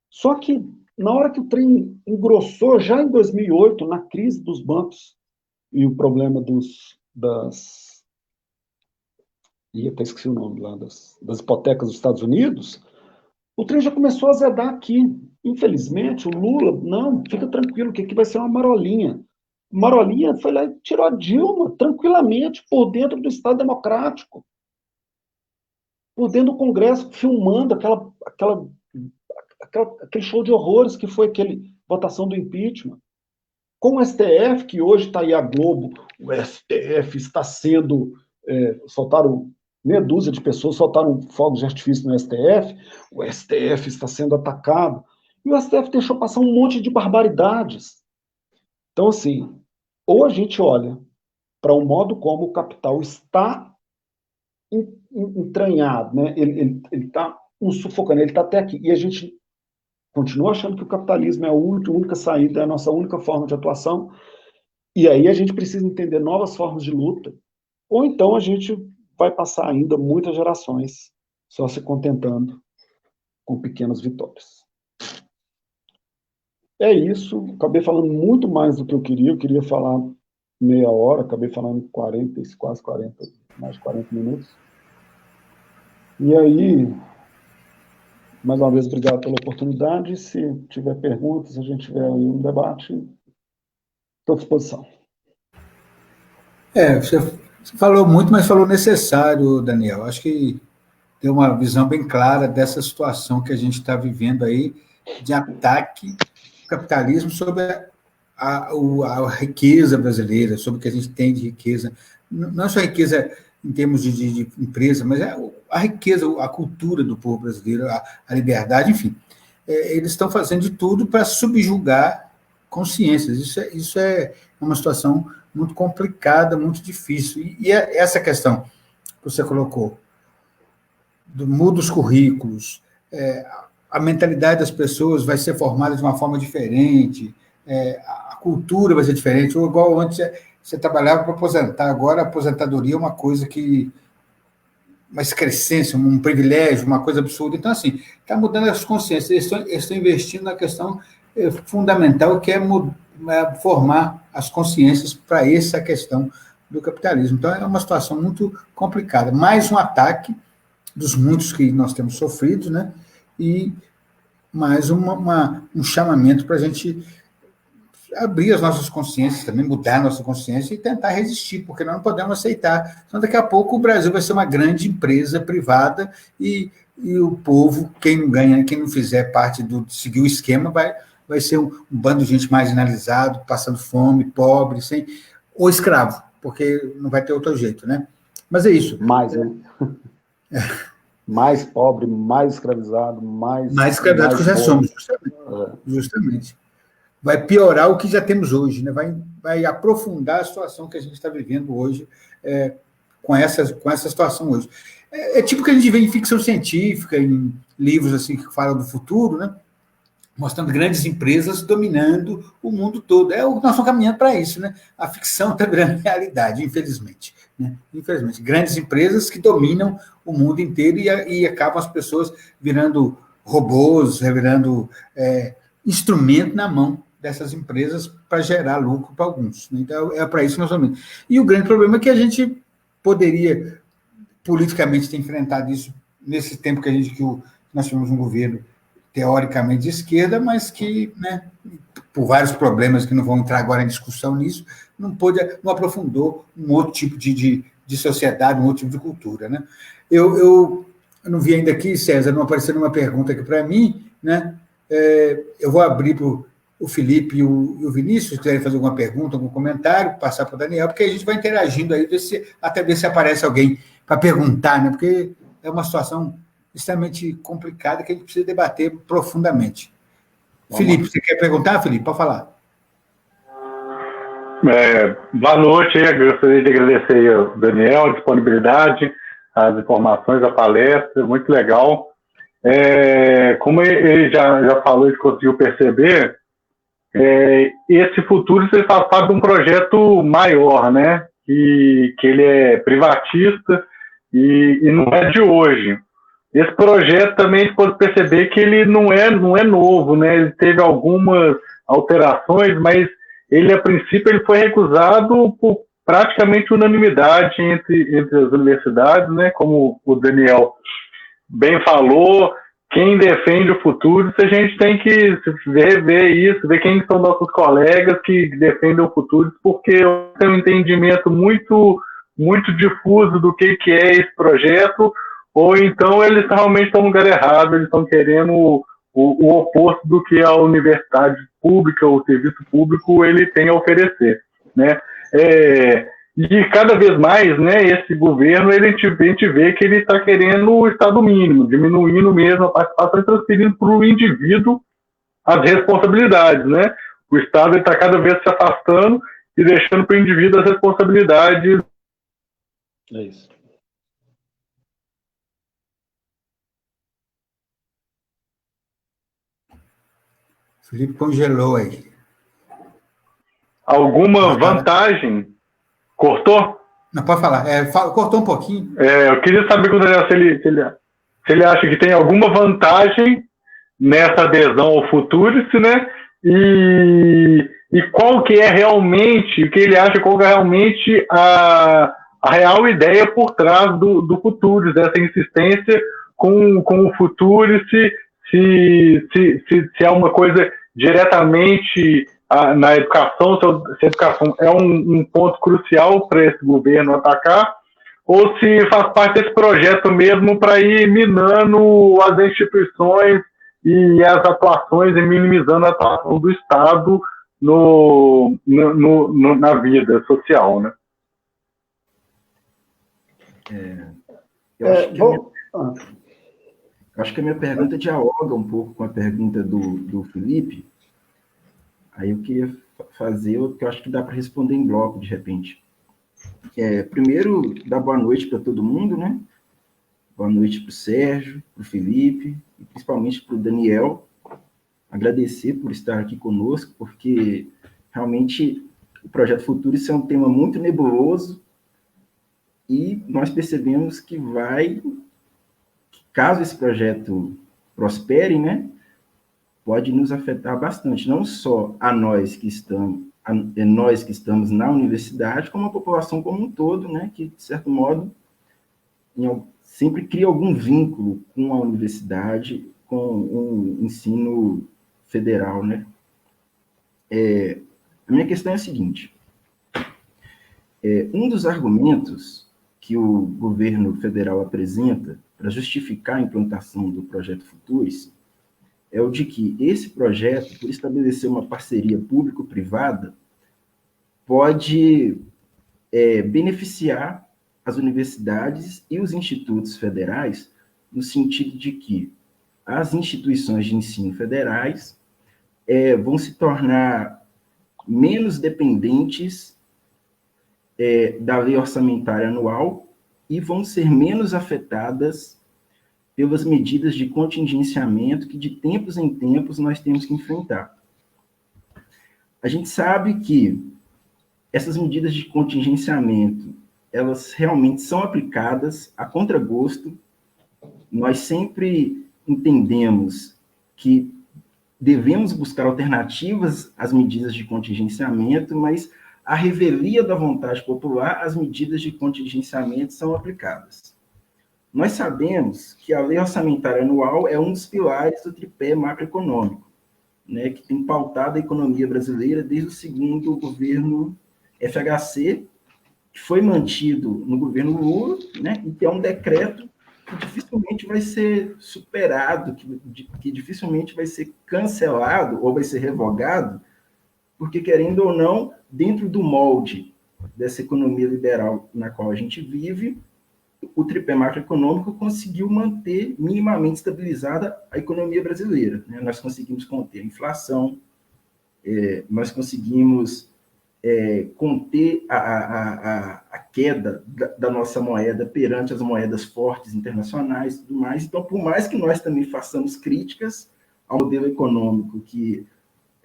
Speaker 2: Só que na hora que o trem engrossou, já em 2008, na crise dos bancos e o problema até esqueci o nome lá, das hipotecas dos Estados Unidos, o trem já começou a azedar aqui. Infelizmente, o Lula, não, fica tranquilo, que aqui vai ser uma marolinha. Marolinha foi lá e tirou a Dilma, tranquilamente, por dentro do Estado Democrático, por dentro do Congresso, filmando aquele show de horrores que foi aquele votação do impeachment. Com o STF, que hoje está aí a Globo, o STF está sendo... soltaram meia dúzia de pessoas, soltaram fogos de artifício no STF, o STF está sendo atacado, e o STF deixou passar um monte de barbaridades. Então, assim, ou a gente olha para o modo como o capital está entranhado, né? Ele está sufocando, ele está até aqui, e a gente continua achando que o capitalismo é a única saída, é a nossa única forma de atuação, e aí a gente precisa entender novas formas de luta, ou então a gente vai passar ainda muitas gerações só se contentando com pequenas vitórias. É isso, acabei falando muito mais do que eu queria falar meia hora, acabei falando 40, quase 40, mais de 40 minutos. E aí, mais uma vez, obrigado pela oportunidade. Se tiver perguntas, a gente tiver aí um debate, estou à disposição.
Speaker 1: Você falou muito, mas falou necessário, Daniel. Acho que deu uma visão bem clara dessa situação que a gente está vivendo aí, de ataque ao capitalismo sobre a riqueza brasileira, sobre o que a gente tem de riqueza. Não só a riqueza em termos de empresa, mas a riqueza, a cultura do povo brasileiro, a liberdade, enfim. Eles estão fazendo de tudo para subjugar consciências. Isso é uma situação muito complicada, muito difícil. E essa questão que você colocou, muda os currículos, a mentalidade das pessoas vai ser formada de uma forma diferente, a cultura vai ser diferente, ou igual antes você trabalhava para aposentar, agora a aposentadoria é uma coisa que, uma excrescência, um privilégio, uma coisa absurda. Então, assim, está mudando as consciências, eles estão investindo na questão fundamental, que é formar as consciências para essa questão do capitalismo. Então, é uma situação muito complicada. Mais um ataque dos muitos que nós temos sofrido, né? E mais um chamamento para a gente abrir as nossas consciências, também mudar a nossa consciência e tentar resistir, porque nós não podemos aceitar. Então, daqui a pouco, o Brasil vai ser uma grande empresa privada e o povo, quem não ganha, quem não fizer parte seguir o esquema, vai ser um bando de gente marginalizado, passando fome, pobre, ou escravo, porque não vai ter outro jeito, né? Mas é isso.
Speaker 2: Mais pobre, mais escravizado, mais
Speaker 1: escravizado que já somos, justamente. Vai piorar o que já temos hoje, né? Vai aprofundar a situação que a gente está vivendo hoje, com essa situação hoje. É tipo que a gente vê em ficção científica, em livros assim que falam do futuro, né? Mostrando grandes empresas dominando o mundo todo. Nós estamos caminhando para isso, né? A ficção está virando realidade, infelizmente. Né? Infelizmente. Grandes empresas que dominam o mundo inteiro e acabam as pessoas virando robôs, virando instrumento na mão dessas empresas para gerar lucro para alguns. Né? Então, é para isso que nós vamos. E o grande problema é que a gente poderia, politicamente, ter enfrentado isso nesse tempo que nós tivemos um governo teoricamente de esquerda, mas que, né, por vários problemas que não vão entrar agora em discussão nisso, não aprofundou um outro tipo de sociedade, um outro tipo de cultura. Né? Eu não vi ainda aqui, César, não apareceu nenhuma pergunta aqui para mim, né? Eu vou abrir o Felipe e o Vinícius quiserem fazer alguma pergunta, algum comentário, passar para o Daniel, porque a gente vai interagindo aí, até ver se aparece alguém para perguntar, né? Porque é uma situação extremamente complicada que a gente precisa debater profundamente. Felipe, você quer perguntar, Felipe? Pode falar.
Speaker 3: Boa noite, eu gostaria de agradecer ao Daniel a disponibilidade, as informações, a palestra, muito legal. Como ele já falou e conseguiu perceber, esse futuro você faz parte de um projeto maior, né? Que ele é privatista e não é de hoje. Esse projeto também a gente pode perceber que ele não é novo, né? Ele teve algumas alterações, mas ele, a princípio, ele foi recusado por praticamente unanimidade entre as universidades, né? Como o Daniel bem falou, quem defende o futuro, a gente tem que ver isso, ver quem são nossos colegas que defendem o futuro, porque tem um entendimento muito, muito difuso do que é esse projeto, ou então eles realmente estão no lugar errado, eles estão querendo o oposto do que a universidade pública ou o serviço público ele tem a oferecer, né? E cada vez mais, né, esse governo, a gente vê que ele está querendo o Estado mínimo, diminuindo mesmo a participação e transferindo para o indivíduo as responsabilidades, né? O Estado está cada vez se afastando e deixando para o indivíduo as responsabilidades.
Speaker 2: É isso.
Speaker 1: Felipe congelou aí.
Speaker 3: Alguma vantagem? Cortou?
Speaker 1: Não, pode falar. Cortou um pouquinho.
Speaker 3: Eu queria saber com o Daniel se ele acha que tem alguma vantagem nessa adesão ao Futurice, né? E qual que é realmente, o que ele acha, qual que é realmente a real ideia por trás do Futurice, dessa insistência com o Futurice, se é uma coisa diretamente na educação, se a educação é um ponto crucial para esse governo atacar, ou se faz parte desse projeto mesmo para ir minando as instituições e as atuações e minimizando a atuação do Estado na vida social, né?
Speaker 4: Eu acho que a minha pergunta dialoga um pouco com a pergunta do Felipe. Aí eu queria fazer o que eu acho que dá para responder em bloco, de repente. Primeiro, dar boa noite para todo mundo, né? Boa noite para o Sérgio, para o Felipe, e principalmente para o Daniel. Agradecer por estar aqui conosco, porque realmente o Projeto Futurice é um tema muito nebuloso e nós percebemos que caso esse projeto prospere, né? Pode nos afetar bastante, não só nós que estamos na universidade, como a população como um todo, né, que, de certo modo, sempre cria algum vínculo com a universidade, com o ensino federal, né? A minha questão é a seguinte: um dos argumentos que o governo federal apresenta para justificar a implantação do Projeto Futurice é o de que esse projeto, por estabelecer uma parceria público-privada, pode beneficiar as universidades e os institutos federais, no sentido de que as instituições de ensino federais vão se tornar menos dependentes da lei orçamentária anual e vão ser menos afetadas pelas medidas de contingenciamento que, de tempos em tempos, nós temos que enfrentar. A gente sabe que essas medidas de contingenciamento, elas realmente são aplicadas a contragosto. Nós sempre entendemos que devemos buscar alternativas às medidas de contingenciamento, mas, à revelia da vontade popular, as medidas de contingenciamento são aplicadas. Nós sabemos que a lei orçamentária anual é um dos pilares do tripé macroeconômico, né, que tem pautado a economia brasileira desde o segundo governo FHC, que foi mantido no governo Lula, né, e que é um decreto que dificilmente vai ser superado, que dificilmente vai ser cancelado ou vai ser revogado, porque, querendo ou não, dentro do molde dessa economia liberal na qual a gente vive, o tripé macroeconômico conseguiu manter minimamente estabilizada a economia brasileira, né? Nós conseguimos conter a inflação, nós conseguimos conter a queda da nossa moeda perante as moedas fortes internacionais e tudo mais. Então, por mais que nós também façamos críticas ao modelo econômico que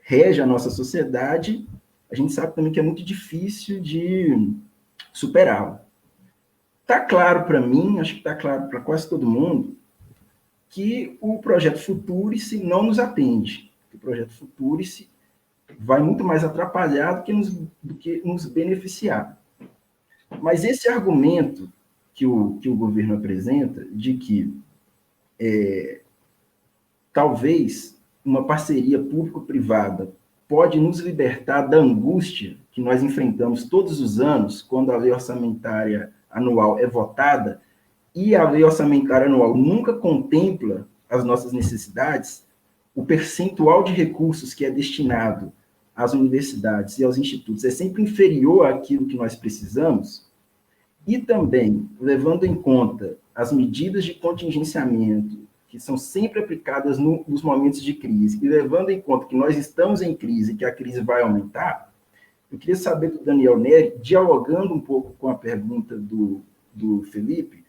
Speaker 4: rege a nossa sociedade, a gente sabe também que é muito difícil de superá-lo. Está claro para mim, acho que está claro para quase todo mundo, que o projeto Futurice não nos atende. O projeto Futurice vai muito mais atrapalhar do que nos beneficiar. Mas esse argumento que o governo apresenta, de que talvez uma parceria público-privada pode nos libertar da angústia que nós enfrentamos todos os anos, quando a lei orçamentária anual é votada, e a lei orçamentária anual nunca contempla as nossas necessidades, o percentual de recursos que é destinado às universidades e aos institutos é sempre inferior àquilo que nós precisamos, e também, levando em conta as medidas de contingenciamento que são sempre aplicadas nos momentos de crise, e levando em conta que nós estamos em crise e que a crise vai aumentar, eu queria saber do Daniel Neri, dialogando um pouco com a pergunta do Felipe,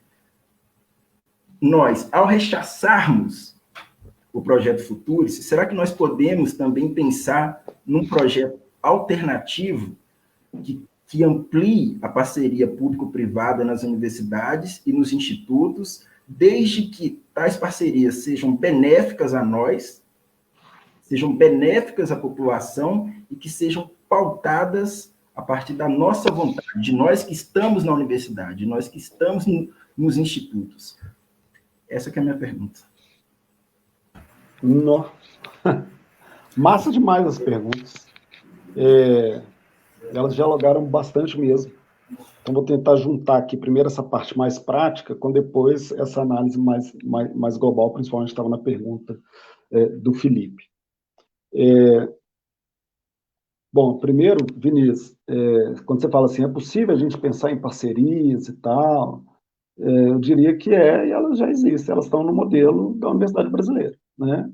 Speaker 4: nós, ao rechaçarmos o projeto Futurice, será que nós podemos também pensar num projeto alternativo que amplie a parceria público-privada nas universidades e nos institutos, desde que tais parcerias sejam benéficas a nós, sejam benéficas à população e que sejam pautadas a partir da nossa vontade, de nós que estamos na universidade, de nós que estamos nos institutos? Essa que é a minha pergunta.
Speaker 2: Massa demais as perguntas. Elas dialogaram bastante mesmo. Então, vou tentar juntar aqui primeiro essa parte mais prática, com depois essa análise mais global, principalmente estava na pergunta do Felipe. Bom, primeiro, Vinícius, quando você fala assim, é possível a gente pensar em parcerias e tal, eu diria que e elas já existem, elas estão no modelo da Universidade Brasileira, né?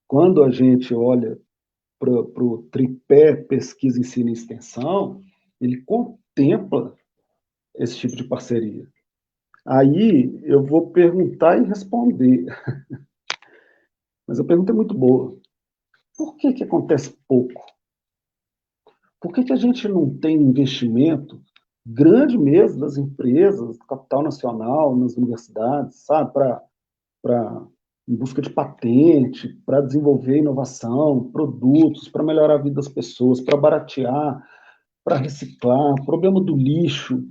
Speaker 2: Quando a gente olha para o tripé pesquisa, ensino e extensão, ele contempla esse tipo de parceria. Aí eu vou perguntar e responder. Mas a pergunta é muito boa. Por que acontece pouco? Por que a gente não tem investimento grande mesmo das empresas, do capital nacional, nas universidades, sabe, em busca de patente, para desenvolver inovação, produtos, para melhorar a vida das pessoas, para baratear, para reciclar, problema do lixo,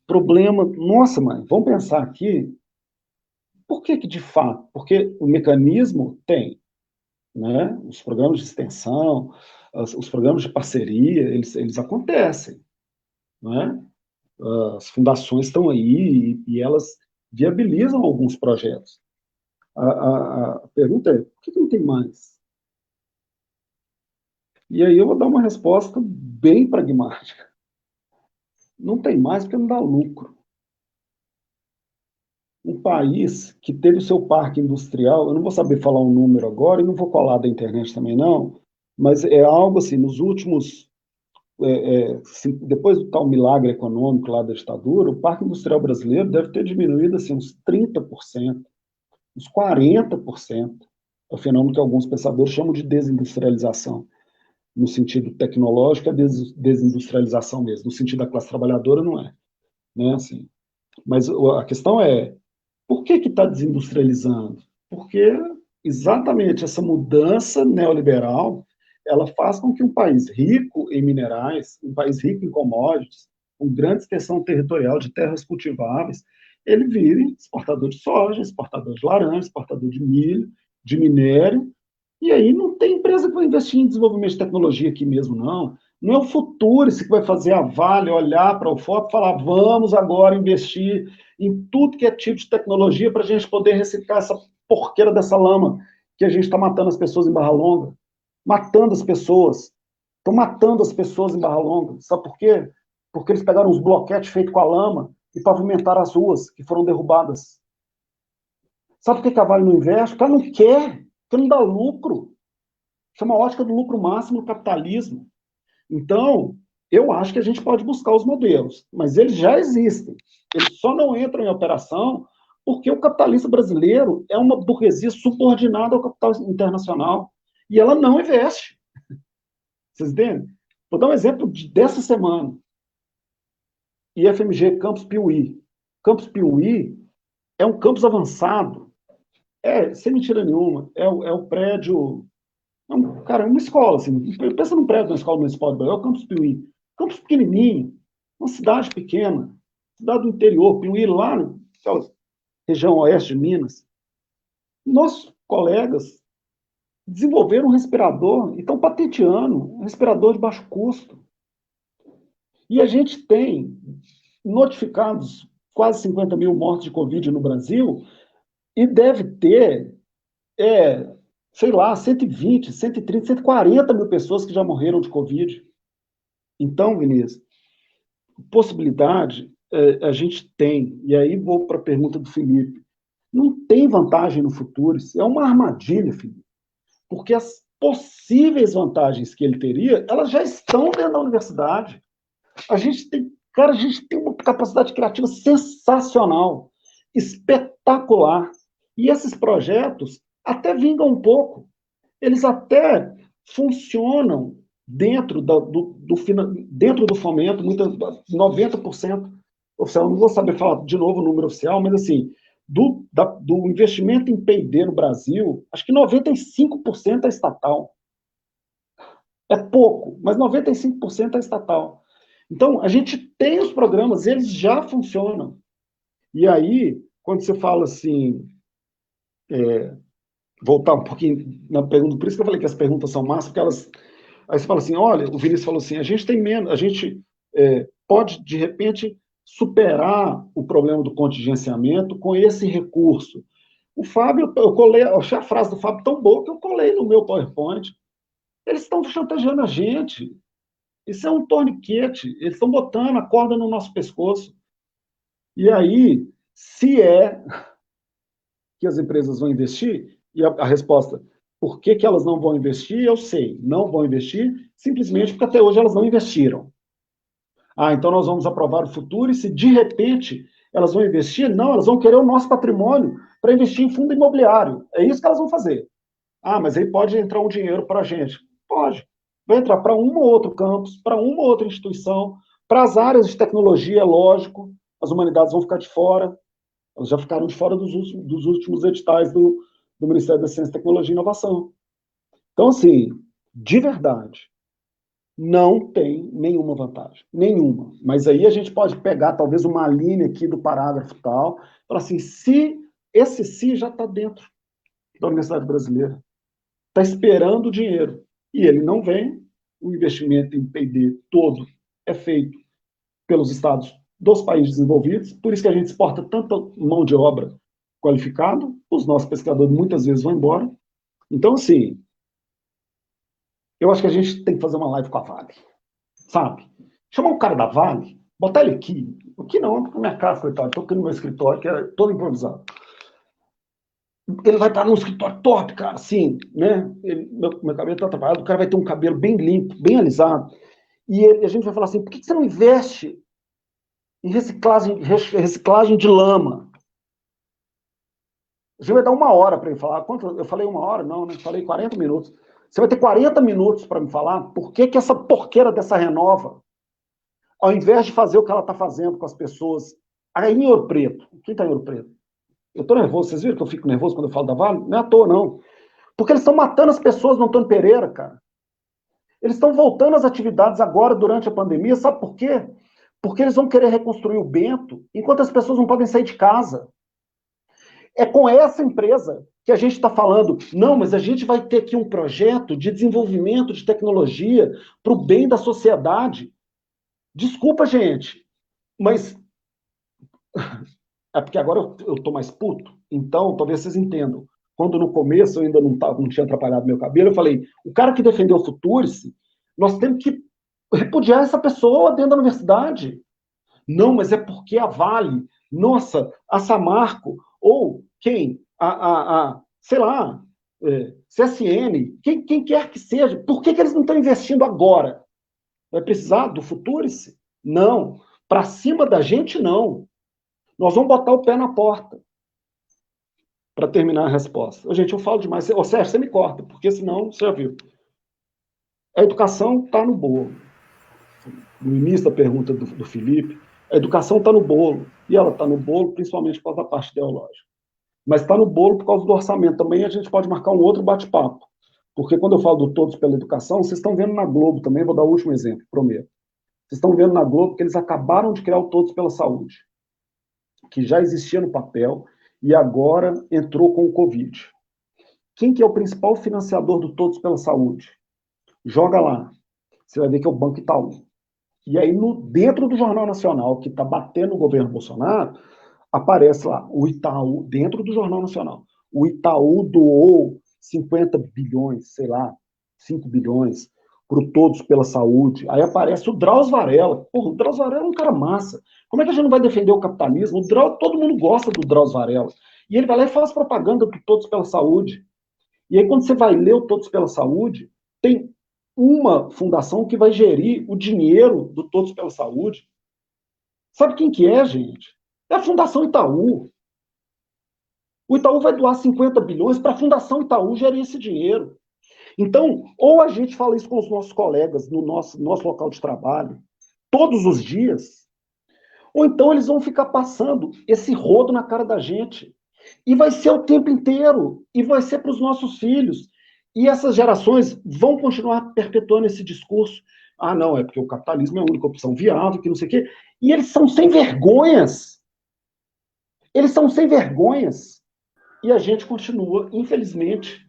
Speaker 2: problema... Nossa, mãe, vamos pensar aqui, por que de fato? Porque o mecanismo tem, né? Os programas de extensão, os programas de parceria, eles acontecem, né? As fundações estão aí e elas viabilizam alguns projetos. A pergunta é, por que não tem mais? E aí eu vou dar uma resposta bem pragmática. Não tem mais porque não dá lucro. Um país que teve o seu parque industrial, eu não vou saber falar um número agora e não vou colar da internet também não, mas é algo assim, nos últimos, depois do tal milagre econômico lá da ditadura, o parque industrial brasileiro deve ter diminuído assim, uns 30%, uns 40%. É o fenômeno que alguns pensadores chamam de desindustrialização. No sentido tecnológico, é desindustrialização mesmo. No sentido da classe trabalhadora, não é. Né? Assim, mas a questão é, por que está desindustrializando? Porque exatamente essa mudança neoliberal, ela faz com que um país rico em minerais, um país rico em commodities, com grande extensão territorial de terras cultiváveis, ele vire exportador de soja, exportador de laranja, exportador de milho, de minério, e aí não tem empresa que vai investir em desenvolvimento de tecnologia aqui mesmo, não Não é o Futurice que vai fazer a Vale olhar para o FOP e falar, vamos agora investir em tudo que é tipo de tecnologia para a gente poder reciclar essa porqueira dessa lama que a gente está matando as pessoas em Barra Longa. Matando as pessoas. Estão matando as pessoas em Barra Longa. Sabe por quê? Porque eles pegaram os bloquetes feitos com a lama e pavimentaram as ruas que foram derrubadas. Sabe por que a Vale não investe? Porque ela não quer, porque não dá lucro. Isso é uma ótica do lucro máximo do capitalismo. Então, eu acho que a gente pode buscar os modelos, mas eles já existem. Eles só não entram em operação porque o capitalista brasileiro é uma burguesia subordinada ao capital internacional e ela não investe. Vocês entendem? Vou dar um exemplo dessa semana. IFMG Campus Piuí. Campus Piuí é um campus avançado. Sem mentira nenhuma. É o prédio... Cara, é uma escola, assim. Pensa num prédio da escola municipal de Bahia, é o Campus Piuí. Campus pequenininho, uma cidade pequena, cidade do interior, Piuí, lá naquela região oeste de Minas. Nossos colegas desenvolveram um respirador e estão patenteando um respirador de baixo custo. E a gente tem notificados quase 50 mil mortes de Covid no Brasil e deve ter, sei lá, 120, 130, 140 mil pessoas que já morreram de Covid. Então, Vinícius, possibilidade a gente tem. E aí vou para a pergunta do Felipe. Não tem vantagem no futuro, isso é uma armadilha, Felipe. Porque as possíveis vantagens que ele teria, elas já estão dentro da universidade. A gente tem uma capacidade criativa sensacional, espetacular. E esses projetos até vingam um pouco. Eles até funcionam dentro do fomento, 90% oficial. Não vou saber falar de novo o número oficial, mas assim, do investimento em P&D no Brasil, acho que 95% é estatal. É pouco, mas 95% é estatal. Então, a gente tem os programas, eles já funcionam. E aí, quando você fala assim, voltar um pouquinho na pergunta, por isso que eu falei que as perguntas são massas, porque elas... Aí você fala assim, olha, o Vinícius falou assim, a gente tem menos, a gente pode, de repente, superar o problema do contingenciamento com esse recurso. O Fábio, eu achei a frase do Fábio tão boa que eu colei no meu PowerPoint. Eles estão chantageando a gente. Isso é um torniquete. Eles estão botando a corda no nosso pescoço. E aí, se que as empresas vão investir, e a resposta, por que elas não vão investir? Eu sei, não vão investir, simplesmente porque até hoje elas não investiram. Então nós vamos aprovar o futuro e se de repente elas vão investir, não, elas vão querer o nosso patrimônio para investir em fundo imobiliário. É isso que elas vão fazer. Mas aí pode entrar um dinheiro para a gente. Pode. Vai entrar para um ou outro campus, para uma ou outra instituição, para as áreas de tecnologia, é lógico, as humanidades vão ficar de fora, elas já ficaram de fora dos últimos editais do Ministério da Ciência, Tecnologia e Inovação. Então, assim, de verdade, não tem nenhuma vantagem. Nenhuma. Mas aí a gente pode pegar, talvez, uma linha aqui do parágrafo tal, falar assim, esse já está dentro da Universidade Brasileira. Está esperando o dinheiro. E ele não vem, o investimento em P&D todo é feito pelos estados dos países desenvolvidos, por isso que a gente exporta tanta mão de obra qualificada, os nossos pescadores muitas vezes vão embora. Então, assim, eu acho que a gente tem que fazer uma live com a Vale, sabe? Chamar um cara da Vale, botar ele aqui não, na minha casa, coitado, estou aqui no meu escritório, que é todo improvisado. Ele vai estar num escritório top, cara, assim, né? Meu cabelo está trabalhado, o cara vai ter um cabelo bem limpo, bem alisado, e a gente vai falar assim, por que você não investe em reciclagem de lama? A gente vai dar 1 hora para ele falar. Quanto? Eu falei 1 hora? Não, né? Falei 40 minutos. Você vai ter 40 minutos para me falar por que essa porqueira dessa Renova, ao invés de fazer o que ela está fazendo com as pessoas, aí em Ouro Preto. Quem está em Ouro Preto? Eu estou nervoso. Vocês viram que eu fico nervoso quando eu falo da Vale? Não é à toa, não. Porque eles estão matando as pessoas no Antônio Pereira, cara. Eles estão voltando às atividades agora, durante a pandemia. Sabe por quê? Porque eles vão querer reconstruir o Bento enquanto as pessoas não podem sair de casa. É com essa empresa que a gente está falando, não, mas a gente vai ter aqui um projeto de desenvolvimento de tecnologia para o bem da sociedade. Desculpa, gente, mas é porque agora eu estou mais puto, então talvez vocês entendam. Quando no começo eu ainda não tinha atrapalhado meu cabelo, eu falei, o cara que defendeu o Futurice, nós temos que repudiar essa pessoa dentro da universidade. Não, mas é porque a Vale, nossa, a Samarco, ou quem? Sei lá, CSN, quem quer que seja, por que eles não estão investindo agora? Vai precisar do Futurice? Não. Para cima da gente, não. Nós vamos botar o pé na porta para terminar a resposta. Gente, eu falo demais. Ô, Sérgio, você me corta, porque senão, você já viu. A educação está no bolo. No início da pergunta do Felipe, a educação está no bolo. E ela está no bolo principalmente por causa da parte ideológica. Mas está no bolo por causa do orçamento. Também a gente pode marcar um outro bate-papo. Porque quando eu falo do Todos pela Educação, vocês estão vendo na Globo também, vou dar o último exemplo, prometo. Vocês estão vendo na Globo que eles acabaram de criar o Todos pela Saúde, que já existia no papel e agora entrou com o Covid. Quem que é o principal financiador do Todos pela Saúde? Joga lá. Você vai ver que é o Banco Itaú. E aí, dentro do Jornal Nacional, que está batendo o governo Bolsonaro, aparece lá o Itaú, dentro do Jornal Nacional. O Itaú doou 50 bilhões, sei lá, 5 bilhões, para o Todos pela Saúde. Aí aparece o Drauzio Varela. Porra, o Drauzio Varela é um cara massa. Como é que a gente não vai defender o capitalismo? Todo mundo gosta do Drauzio Varela. E ele vai lá e faz propaganda do Todos pela Saúde. E aí, quando você vai ler o Todos pela Saúde, tem uma fundação que vai gerir o dinheiro do Todos pela Saúde. Sabe quem que é, gente? É a Fundação Itaú. O Itaú vai doar 50 bilhões para a Fundação Itaú gerir esse dinheiro. Então, ou a gente fala isso com os nossos colegas no nosso local de trabalho, todos os dias, ou então eles vão ficar passando esse rodo na cara da gente. E vai ser o tempo inteiro. E vai ser para os nossos filhos. E essas gerações vão continuar perpetuando esse discurso. Ah, não, é porque o capitalismo é a única opção viável, que não sei o quê. E eles são sem vergonhas. Eles são sem vergonhas. E a gente continua, infelizmente,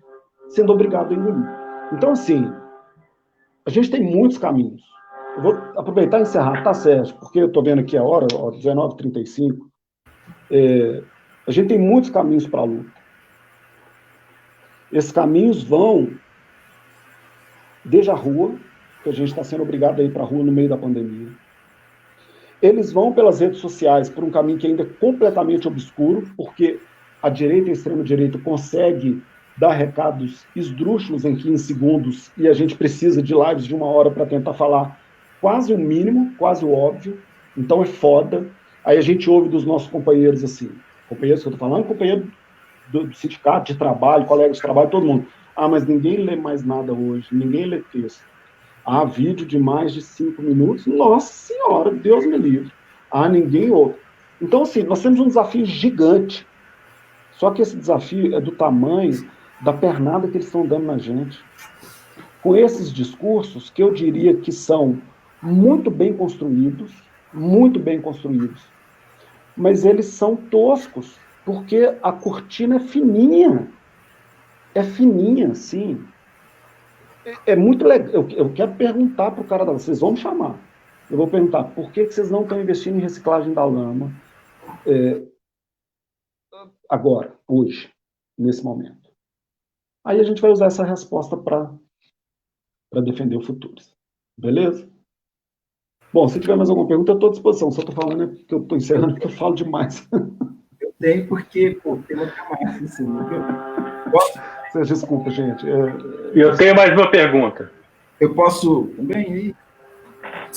Speaker 2: sendo obrigado a engolir. Então, assim, a gente tem muitos caminhos. Eu vou aproveitar e encerrar, tá, Sérgio? Porque eu estou vendo aqui a hora, 19h35. A gente tem muitos caminhos para a luta. Esses caminhos vão desde a rua, que a gente está sendo obrigado a ir para a rua no meio da pandemia. Eles vão pelas redes sociais por um caminho que ainda é completamente obscuro, porque a direita e a extrema-direita consegue dar recados esdrúxulos em 15 segundos e a gente precisa de lives de 1 hora para tentar falar quase o mínimo, quase o óbvio. Então é foda. Aí a gente ouve dos nossos companheiros assim, companheiros que eu estou falando, companheiro do sindicato, de trabalho, colegas de trabalho, todo mundo. Ah, mas ninguém lê mais nada hoje, ninguém lê texto. Ah, vídeo de mais de 5 minutos, nossa senhora, Deus me livre. Ah, ninguém ouve. Então, assim, nós temos um desafio gigante. Só que esse desafio é do tamanho da pernada que eles estão dando na gente. Com esses discursos, que eu diria que são muito bem construídos, mas eles são toscos, porque a cortina é fininha. É fininha, sim. É muito legal. Eu quero perguntar para o cara da... Vocês vão me chamar. Eu vou perguntar, por que vocês não estão investindo em reciclagem da lama agora, hoje, nesse momento? Aí a gente vai usar essa resposta para defender o futuro. Beleza? Bom, se tiver mais alguma pergunta, eu estou à disposição. Só estou falando que eu estou encerrando porque eu falo demais.
Speaker 4: Eu tenho porque, pô, tem uma camada assim,
Speaker 2: Vocês desculpa, gente.
Speaker 3: Eu tenho mais uma pergunta.
Speaker 4: Eu posso também aí?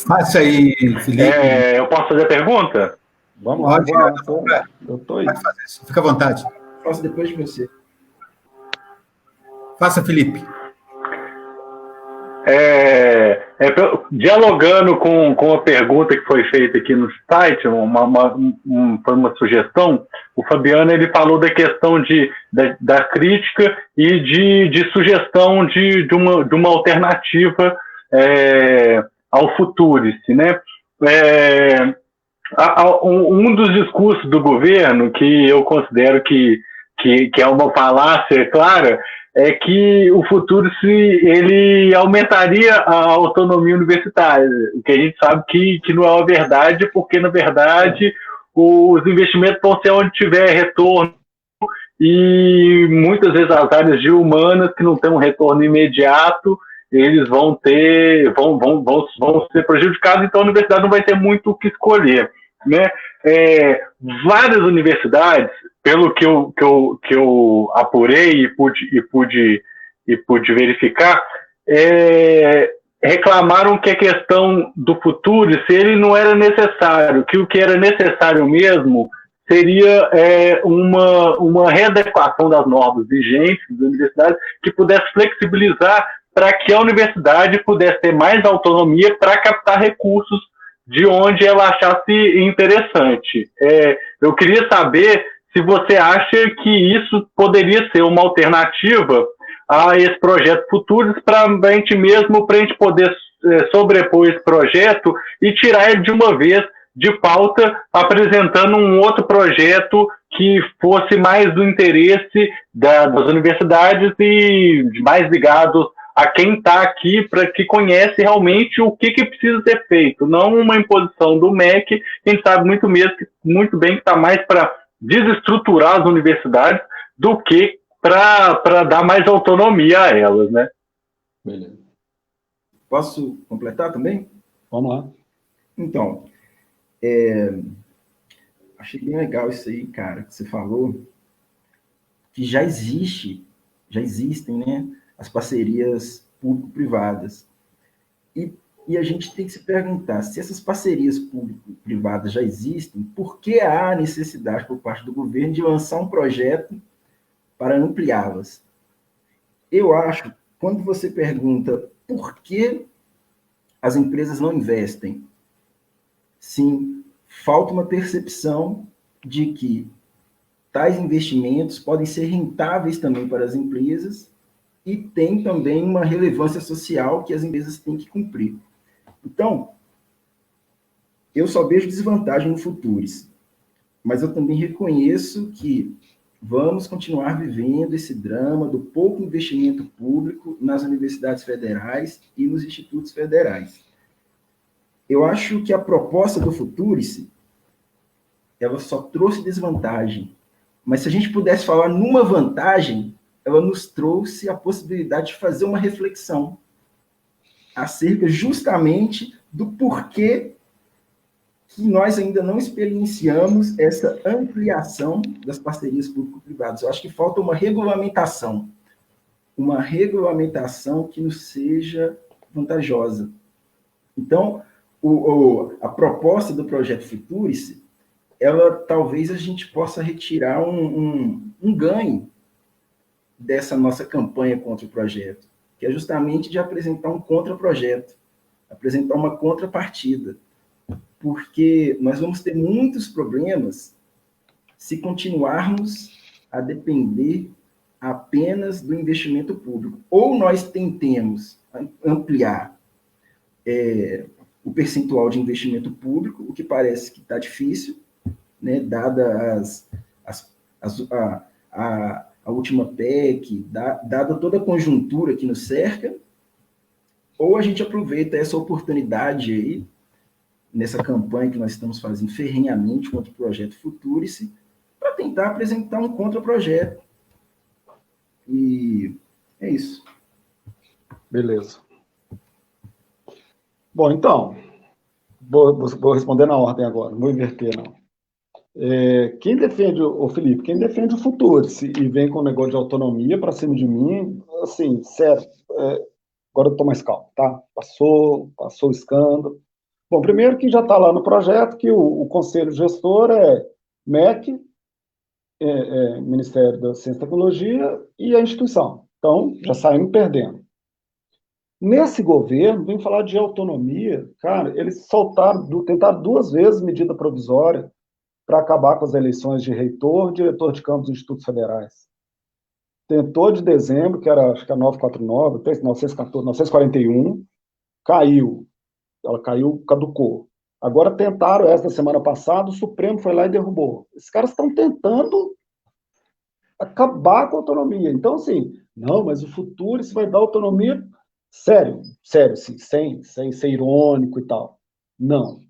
Speaker 1: Faça aí, Felipe.
Speaker 3: Eu posso fazer a pergunta?
Speaker 2: Vamos lá. Eu estou aí.
Speaker 1: Pode fazer isso. Fica à vontade.
Speaker 4: Faço depois de você.
Speaker 1: Faça, Felipe.
Speaker 3: Dialogando com a pergunta que foi feita aqui no site, foi uma sugestão. O Fabiano ele falou da questão da crítica e de sugestão de uma alternativa ao Futurice, né? Um dos discursos do governo que eu considero que que é uma falácia clara, é que o futuro ele aumentaria a autonomia universitária, o que a gente sabe que não é uma verdade, porque, na verdade, os investimentos vão ser onde tiver retorno, e muitas vezes as áreas de humanas que não têm um retorno imediato, eles vão ser prejudicados, então a universidade não vai ter muito o que escolher, né? Várias universidades, pelo que eu apurei e pude verificar, reclamaram que a questão do futuro, se ele não era necessário, que o que era necessário mesmo seria uma readequação das normas vigentes da universidade que pudesse flexibilizar para que a universidade pudesse ter mais autonomia para captar recursos de onde ela achasse interessante. Eu queria saber se você acha que isso poderia ser uma alternativa a esse projeto Futuros para a gente poder sobrepor esse projeto e tirar ele de uma vez de pauta, apresentando um outro projeto que fosse mais do interesse das universidades e mais ligado a quem está aqui, para que conhece realmente o que precisa ser feito, não uma imposição do MEC, que a gente sabe muito bem que está mais para desestruturar as universidades do que para dar mais autonomia a elas, né?
Speaker 4: Beleza. Posso completar também?
Speaker 2: Vamos lá.
Speaker 4: Então, achei bem legal isso aí, cara, que você falou, que já existem, né, as parcerias público-privadas. E a gente tem que se perguntar, se essas parcerias público-privadas já existem, por que há necessidade por parte do governo de lançar um projeto para ampliá-las? Eu acho, quando você pergunta por que as empresas não investem, sim, falta uma percepção de que tais investimentos podem ser rentáveis também para as empresas e tem também uma relevância social que as empresas têm que cumprir. Então, eu só vejo desvantagem no Futuros, mas eu também reconheço que vamos continuar vivendo esse drama do pouco investimento público nas universidades federais e nos institutos federais. Eu acho que a proposta do Futuros, ela só trouxe desvantagem, mas se a gente pudesse falar numa vantagem, ela nos trouxe a possibilidade de fazer uma reflexão acerca justamente do porquê que nós ainda não experienciamos essa ampliação das parcerias público-privadas. Eu acho que falta uma regulamentação que nos seja vantajosa. Então, a proposta do projeto Futuros, ela talvez a gente possa retirar um ganho dessa nossa campanha contra o projeto, que é justamente de apresentar um contraprojeto, apresentar uma contrapartida, porque nós vamos ter muitos problemas se continuarmos a depender apenas do investimento público. Ou nós tentemos ampliar o percentual de investimento público, o que parece que está difícil, né, dada a última PEC, dada toda a conjuntura que nos cerca, ou a gente aproveita essa oportunidade aí, nessa campanha que nós estamos fazendo ferrenhamente contra o projeto Futuros, para tentar apresentar um contra-projeto. E é isso.
Speaker 2: Beleza. Bom, então, vou responder na ordem agora, não vou inverter, não. Quem defende, Felipe, quem defende o Futuros e vem com o negócio de autonomia para cima de mim, assim, sério, agora eu estou mais calmo, tá? Passou o escândalo. Bom, primeiro que já está lá no projeto que o conselho gestor é MEC, Ministério da Ciência e Tecnologia e a instituição. Então, já saímos perdendo. Nesse governo, vem falar de autonomia, cara, eles tentaram 2 vezes medida provisória para acabar com as eleições de reitor, diretor de campus dos institutos federais. Tentou de dezembro, que era, acho que a 949, 914, 941, caiu. Ela caiu, caducou. Agora tentaram essa semana passada, o Supremo foi lá e derrubou. Esses caras estão tentando acabar com a autonomia. Então, assim, não, mas o futuro isso vai dar autonomia. Sério, sério, assim, sem ser irônico e tal. Não.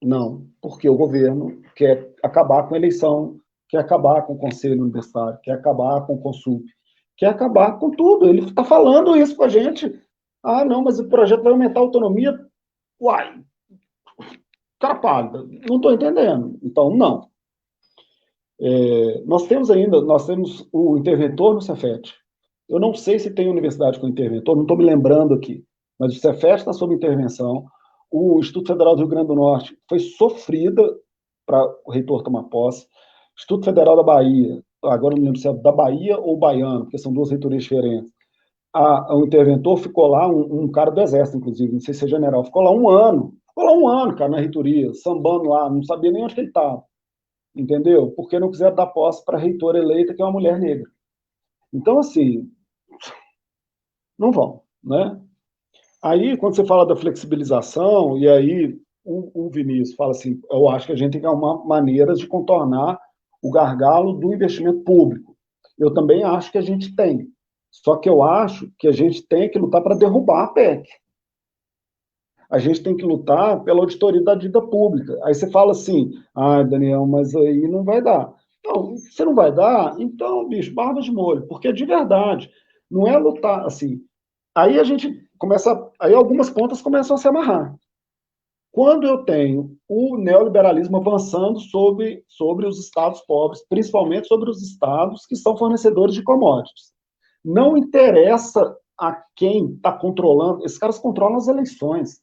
Speaker 2: Não, porque o governo quer acabar com a eleição, quer acabar com o Conselho Universitário, quer acabar com o Consulp, quer acabar com tudo. Ele está falando isso com a gente. Ah, não, mas o projeto vai aumentar a autonomia. Uai, cara pálida, não estou entendendo. Então, não. Nós temos o interventor no Cefet. Eu não sei se tem universidade com interventor, não estou me lembrando aqui, mas o Cefet está sob intervenção. O Instituto Federal do Rio Grande do Norte foi sofrida para o reitor tomar posse. O Instituto Federal da Bahia, agora não lembro se é da Bahia ou baiano, porque são duas reitorias diferentes. O interventor ficou lá, um cara do Exército, inclusive, não sei se é general, ficou lá um ano, cara, na reitoria, sambando lá, não sabia nem onde que ele estava, entendeu? Porque não quiseram dar posse para a reitora eleita, que é uma mulher negra. Então, assim, não vão, né? Aí, quando você fala da flexibilização, e aí o Vinícius fala assim, eu acho que a gente tem que arrumar maneiras de contornar o gargalo do investimento público. Eu também acho que a gente tem. Só que eu acho que a gente tem que lutar para derrubar a PEC. A gente tem que lutar pela auditoria da dívida pública. Aí você fala assim, Daniel, mas aí não vai dar. Não, se não vai dar, então, bicho, barba de molho, porque de verdade, não é lutar assim. Aí a gente aí algumas pontas começam a se amarrar. Quando eu tenho o neoliberalismo avançando sobre os estados pobres, principalmente sobre os estados que são fornecedores de commodities. Não interessa a quem está controlando, esses caras controlam as eleições.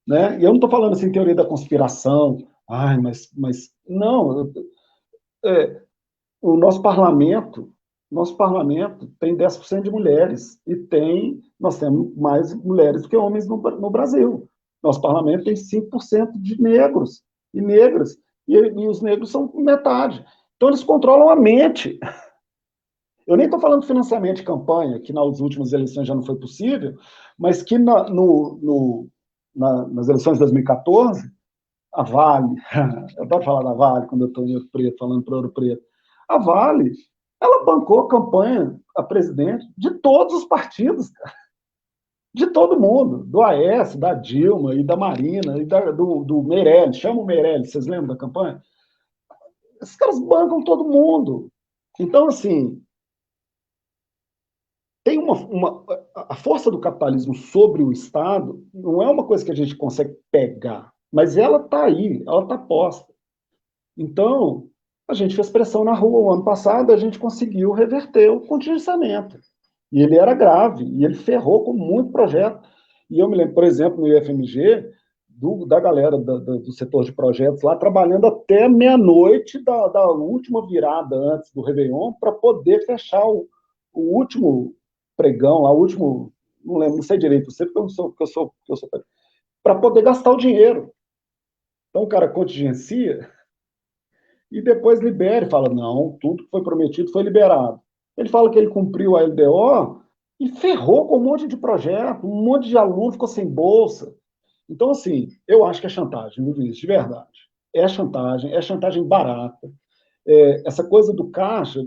Speaker 2: Né? E eu não estou falando assim, teoria da conspiração, mas não, o nosso parlamento tem 10% de mulheres e nós temos mais mulheres do que homens no Brasil. Nosso parlamento tem 5% de negros e negras, e os negros são metade. Então, eles controlam a mente. Eu nem estou falando de financiamento de campanha, que nas últimas eleições já não foi possível, mas que nas eleições de 2014, a Vale, eu adoro falar da Vale quando eu estou em Ouro Preto, falando para Ouro Preto, a Vale, ela bancou a campanha a presidente de todos os partidos, cara. De todo mundo, do Aécio, da Dilma, e da Marina, e do Meirelles, chama o Meirelles, vocês lembram da campanha? Esses caras bancam todo mundo. Então, assim, tem a força do capitalismo sobre o Estado não é uma coisa que a gente consegue pegar, mas ela está aí, ela está posta. Então, a gente fez pressão na rua o ano passado, a gente conseguiu reverter o contingenciamento. E ele era grave, e ele ferrou com muito projeto. E eu me lembro, por exemplo, no IFMG, da galera do setor de projetos lá, trabalhando até meia-noite da última virada antes do Réveillon, para poder fechar o último pregão lá, o último, não lembro, não sei direito, eu sei porque eu sou para poder gastar o dinheiro. Então o cara contingencia e depois libera e fala, não, tudo que foi prometido foi liberado. Ele fala que ele cumpriu a LDO e ferrou com um monte de projeto, um monte de aluno ficou sem bolsa. Então, assim, eu acho que é chantagem, viu, Vinícius? De verdade. É chantagem barata. Essa coisa do caixa,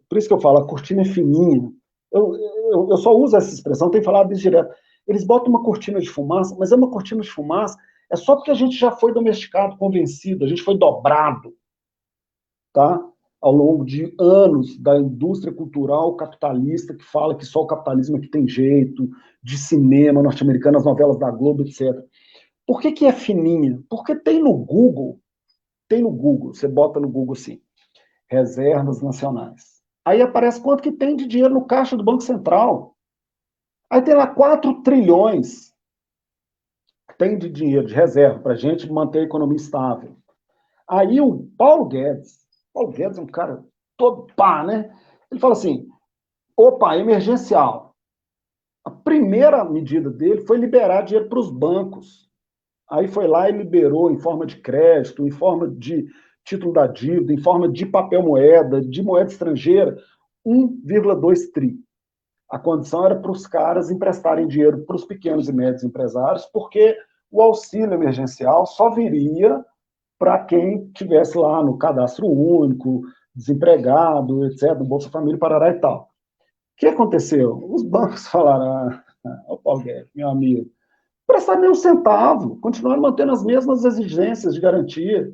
Speaker 2: por isso que eu falo, a cortina é fininha. Eu só uso essa expressão, tenho falado isso direto. Eles botam uma cortina de fumaça, mas é uma cortina de fumaça, é só porque a gente já foi domesticado, convencido, a gente foi dobrado, tá? Ao longo de anos da indústria cultural capitalista, que fala que só o capitalismo é que tem jeito, de cinema norte-americano, as novelas da Globo, etc. Por que é fininha? Porque tem no Google, você bota no Google assim, reservas nacionais. Aí aparece quanto que tem de dinheiro no caixa do Banco Central. Aí tem lá 4 trilhões tem de dinheiro, de reserva, para a gente manter a economia estável. Aí o Paulo Guedes é um cara todo pá, né? Ele fala assim, opa, emergencial. A primeira medida dele foi liberar dinheiro para os bancos. Aí foi lá e liberou em forma de crédito, em forma de título da dívida, em forma de papel moeda, de moeda estrangeira, 1,2 tri. A condição era para os caras emprestarem dinheiro para os pequenos e médios empresários, porque o auxílio emergencial só viria para quem tivesse lá no cadastro único, desempregado, etc., do Bolsa Família, Parará e tal. O que aconteceu? Os bancos falaram, Paulo Guedes, meu amigo, prestar nem um centavo, continuaram mantendo as mesmas exigências de garantia.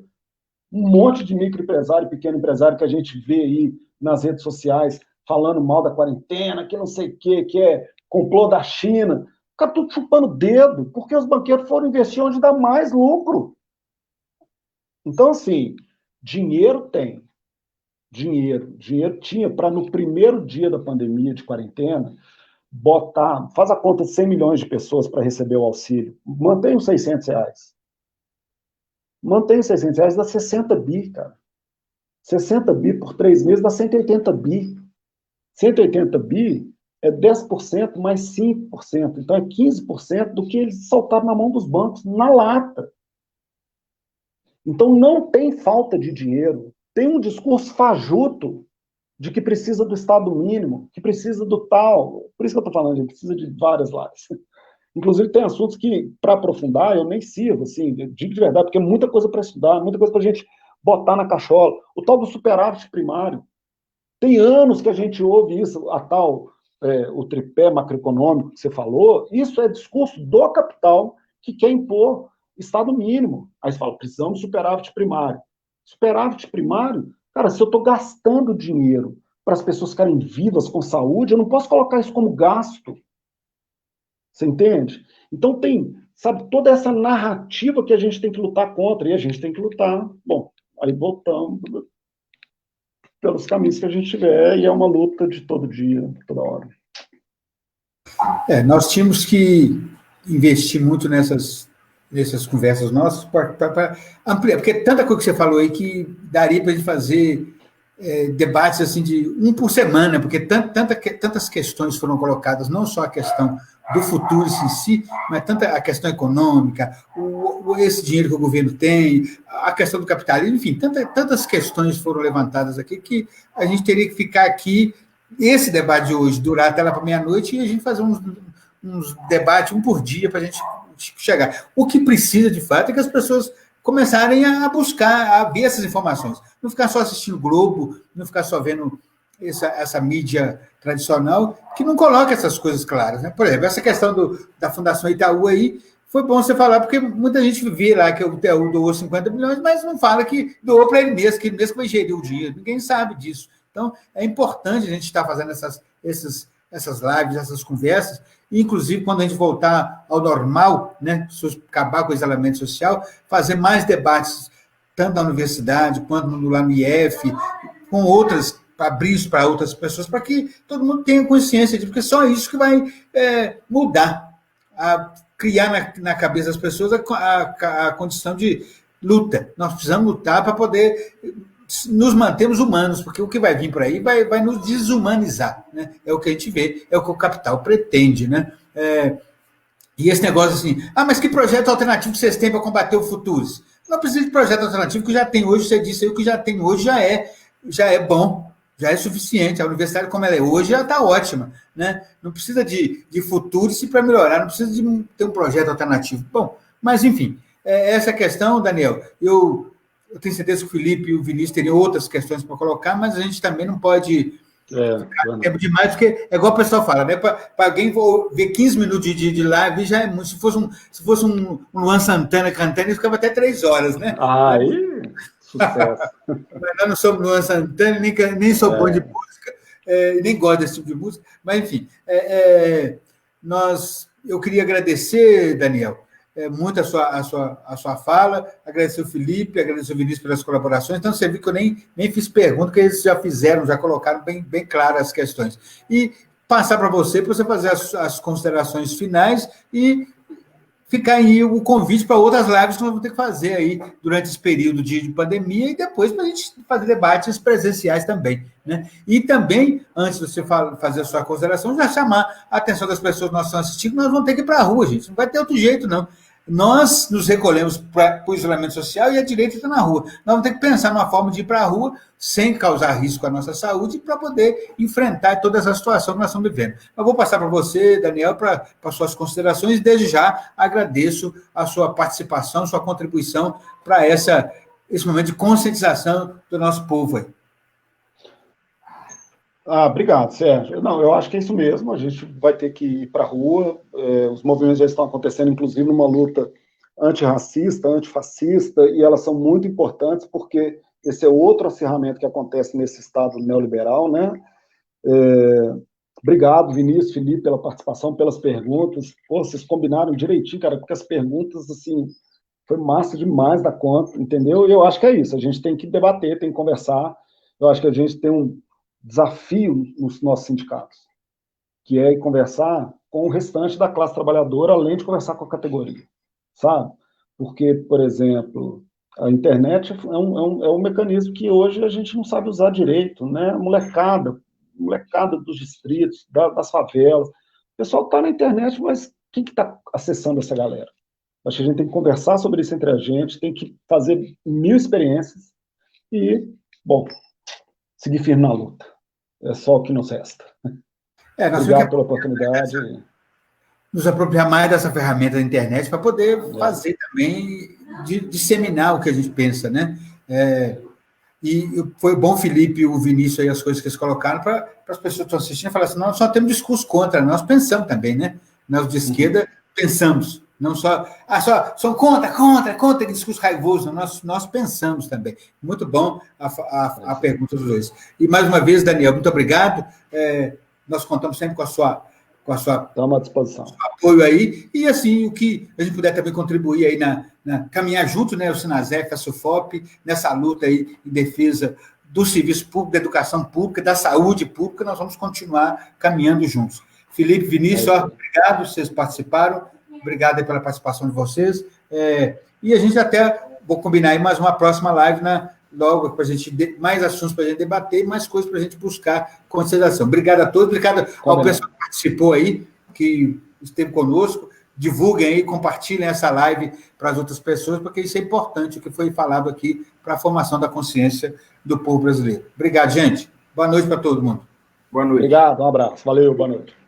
Speaker 2: Um monte de microempresário, pequeno empresário que a gente vê aí nas redes sociais falando mal da quarentena, que não sei o quê, que é complô da China. Fica tudo chupando dedo, porque os banqueiros foram investir onde dá mais lucro. Então, assim, dinheiro tem. Dinheiro tinha para, no primeiro dia da pandemia de quarentena, botar, faz a conta de 100 milhões de pessoas para receber o auxílio, mantém os R$600. Mantém os R$600, dá 60 bi, cara. 60 bi por 3 meses dá 180 bi. 180 bi é 10% mais 5%. Então é 15% do que eles soltaram na mão dos bancos, na lata. Então não tem falta de dinheiro. Tem um discurso fajuto de que precisa do Estado mínimo, que precisa do tal. Por isso que eu estou falando, a gente precisa de várias lives. Inclusive, tem assuntos que, para aprofundar, eu nem sirvo, assim, eu digo de verdade, porque é muita coisa para estudar, muita coisa para a gente botar na cachola. O tal do superávit primário. Tem anos que a gente ouve isso, a tal, o tripé macroeconômico que você falou, isso é discurso do capital que quer impor Estado mínimo. Aí você fala, precisamos de superávit primário. Superávit primário, cara, se eu estou gastando dinheiro para as pessoas ficarem vivas com saúde, eu não posso colocar isso como gasto. Você entende? Então tem, sabe, toda essa narrativa que a gente tem que lutar contra, e a gente tem que lutar, bom, aí voltamos pelos caminhos que a gente tiver, e é uma luta de todo dia, toda hora.
Speaker 1: Nós tínhamos que investir muito nessas conversas nossas para ampliar, porque tanta coisa que você falou aí que daria para a gente fazer debates assim de um por semana, porque tantas questões foram colocadas, não só a questão do futuro em si, mas tanta a questão econômica, esse dinheiro que o governo tem, a questão do capitalismo, enfim, tantas questões foram levantadas aqui que a gente teria que ficar aqui, esse debate de hoje, durar até lá para meia-noite, e a gente fazer uns debates, um por dia, para a gente chegar. O que precisa, de fato, é que as pessoas começarem a buscar, a ver essas informações. Não ficar só assistindo Globo, não ficar só vendo essa mídia tradicional, que não coloca essas coisas claras. Né? Por exemplo, essa questão da Fundação Itaú aí, foi bom você falar, porque muita gente vê lá que o Itaú doou 50 milhões, mas não fala que doou para ele mesmo, que ele mesmo vai gerir o dinheiro. Ninguém sabe disso. Então, é importante a gente estar fazendo essas lives, essas conversas, e, inclusive, quando a gente voltar ao normal, né, acabar com o isolamento social, fazer mais debates, tanto na universidade, quanto lá no IF, com outras, abrir isso para outras pessoas, para que todo mundo tenha consciência disso, porque só isso que vai mudar, criar na cabeça das pessoas a condição de luta. Nós precisamos lutar para poder nos mantermos humanos, porque o que vai vir por aí vai nos desumanizar, né? É o que a gente vê, é o que o capital pretende, né? E esse negócio assim, mas que projeto alternativo vocês têm para combater o futuro? Não precisa de projeto alternativo, que já tem hoje, você disse aí, o que já tem hoje já é bom, já é suficiente. A universidade, como ela é hoje, já está ótima, né? Não precisa de futuro para melhorar, não precisa de ter um projeto alternativo. Bom, mas enfim, essa questão, Daniel, eu tenho certeza que o Felipe e o Vinícius teriam outras questões para colocar, mas a gente também não pode ficar tempo demais, porque é igual o pessoal fala, né? Para alguém ver 15 minutos de live, já é muito. Se fosse um Luan Santana cantando, ele ficava até 3 horas, né?
Speaker 2: Aí, sucesso.
Speaker 1: Mas nós não somos Luan Santana, nem sou bom de música, nem gosto desse tipo de música, mas, enfim, eu queria agradecer, Daniel, muito a sua fala, agradecer o Felipe, agradecer o Vinícius pelas colaborações. Então, você viu que eu nem fiz pergunta, que eles já fizeram, já colocaram bem claras as questões. E passar para você fazer as considerações finais e ficar aí o convite para outras lives que nós vamos ter que fazer aí durante esse período de pandemia e depois para a gente fazer debates presenciais também, né? E também, antes de você fazer a sua consideração, já chamar a atenção das pessoas que nós estamos assistindo, nós vamos ter que ir para a rua, gente. Não vai ter outro jeito, não. Nós nos recolhemos para o isolamento social e a direita está na rua. Nós vamos ter que pensar numa forma de ir para a rua sem causar risco à nossa saúde para poder enfrentar toda essa situação que nós estamos vivendo. Eu vou passar para você, Daniel, para suas considerações e desde já agradeço a sua participação, sua contribuição para essa esse momento de conscientização do nosso povo aí.
Speaker 2: Obrigado, Sérgio. Não, eu acho que é isso mesmo, a gente vai ter que ir para a rua, os movimentos já estão acontecendo, inclusive, numa luta antirracista, antifascista, e elas são muito importantes, porque esse é outro acirramento que acontece nesse Estado neoliberal, né? Obrigado, Vinícius, Felipe, pela participação, pelas perguntas. Pô, vocês combinaram direitinho, cara, porque as perguntas, assim, foi massa demais da conta, entendeu? E eu acho que é isso, a gente tem que debater, tem que conversar. Eu acho que a gente tem um desafio nos nossos sindicatos, que é conversar com o restante da classe trabalhadora, além de conversar com a categoria, sabe? Porque, por exemplo, a internet é um mecanismo que hoje a gente não sabe usar direito, né? Molecada dos distritos, das favelas. O pessoal está na internet, mas quem que está acessando essa galera? Acho que a gente tem que conversar sobre isso entre a gente, tem que fazer 1000 experiências e, bom, seguir firme na luta. É só o que nos resta. Obrigado pela oportunidade.
Speaker 1: Nos apropriar mais dessa ferramenta da internet para poder fazer também, disseminar o que a gente pensa, né? E foi bom, Felipe e o Vinícius, aí, as coisas que eles colocaram, para as pessoas que estão assistindo falar assim, nós só temos discurso contra, nós pensamos também, né? Nós de esquerda pensamos, não só são contra, discurso raivoso, nós pensamos também. Muito bom a pergunta dos dois. E, mais uma vez, Daniel, muito obrigado. Nós contamos sempre com a sua
Speaker 2: Estamos à disposição.
Speaker 1: Apoio aí, e assim, o que a gente puder também contribuir aí caminhar junto, né, o Sinasef, a SUFOP, nessa luta aí em defesa do serviço público, da educação pública, da saúde pública, nós vamos continuar caminhando juntos. Felipe, Vinícius, obrigado, vocês participaram, obrigado aí pela participação de vocês, e a gente até, vou combinar aí mais uma próxima live, logo, para a gente mais assuntos para a gente debater, mais coisas para a gente buscar consideração. Obrigado a todos, obrigado ao pessoal que participou aí, que esteve conosco. Divulguem aí, compartilhem essa live para as outras pessoas, porque isso é importante, o que foi falado aqui para a formação da consciência do povo brasileiro. Obrigado, gente. Boa noite para todo mundo.
Speaker 4: Boa noite.
Speaker 2: Obrigado, um abraço. Valeu, boa noite.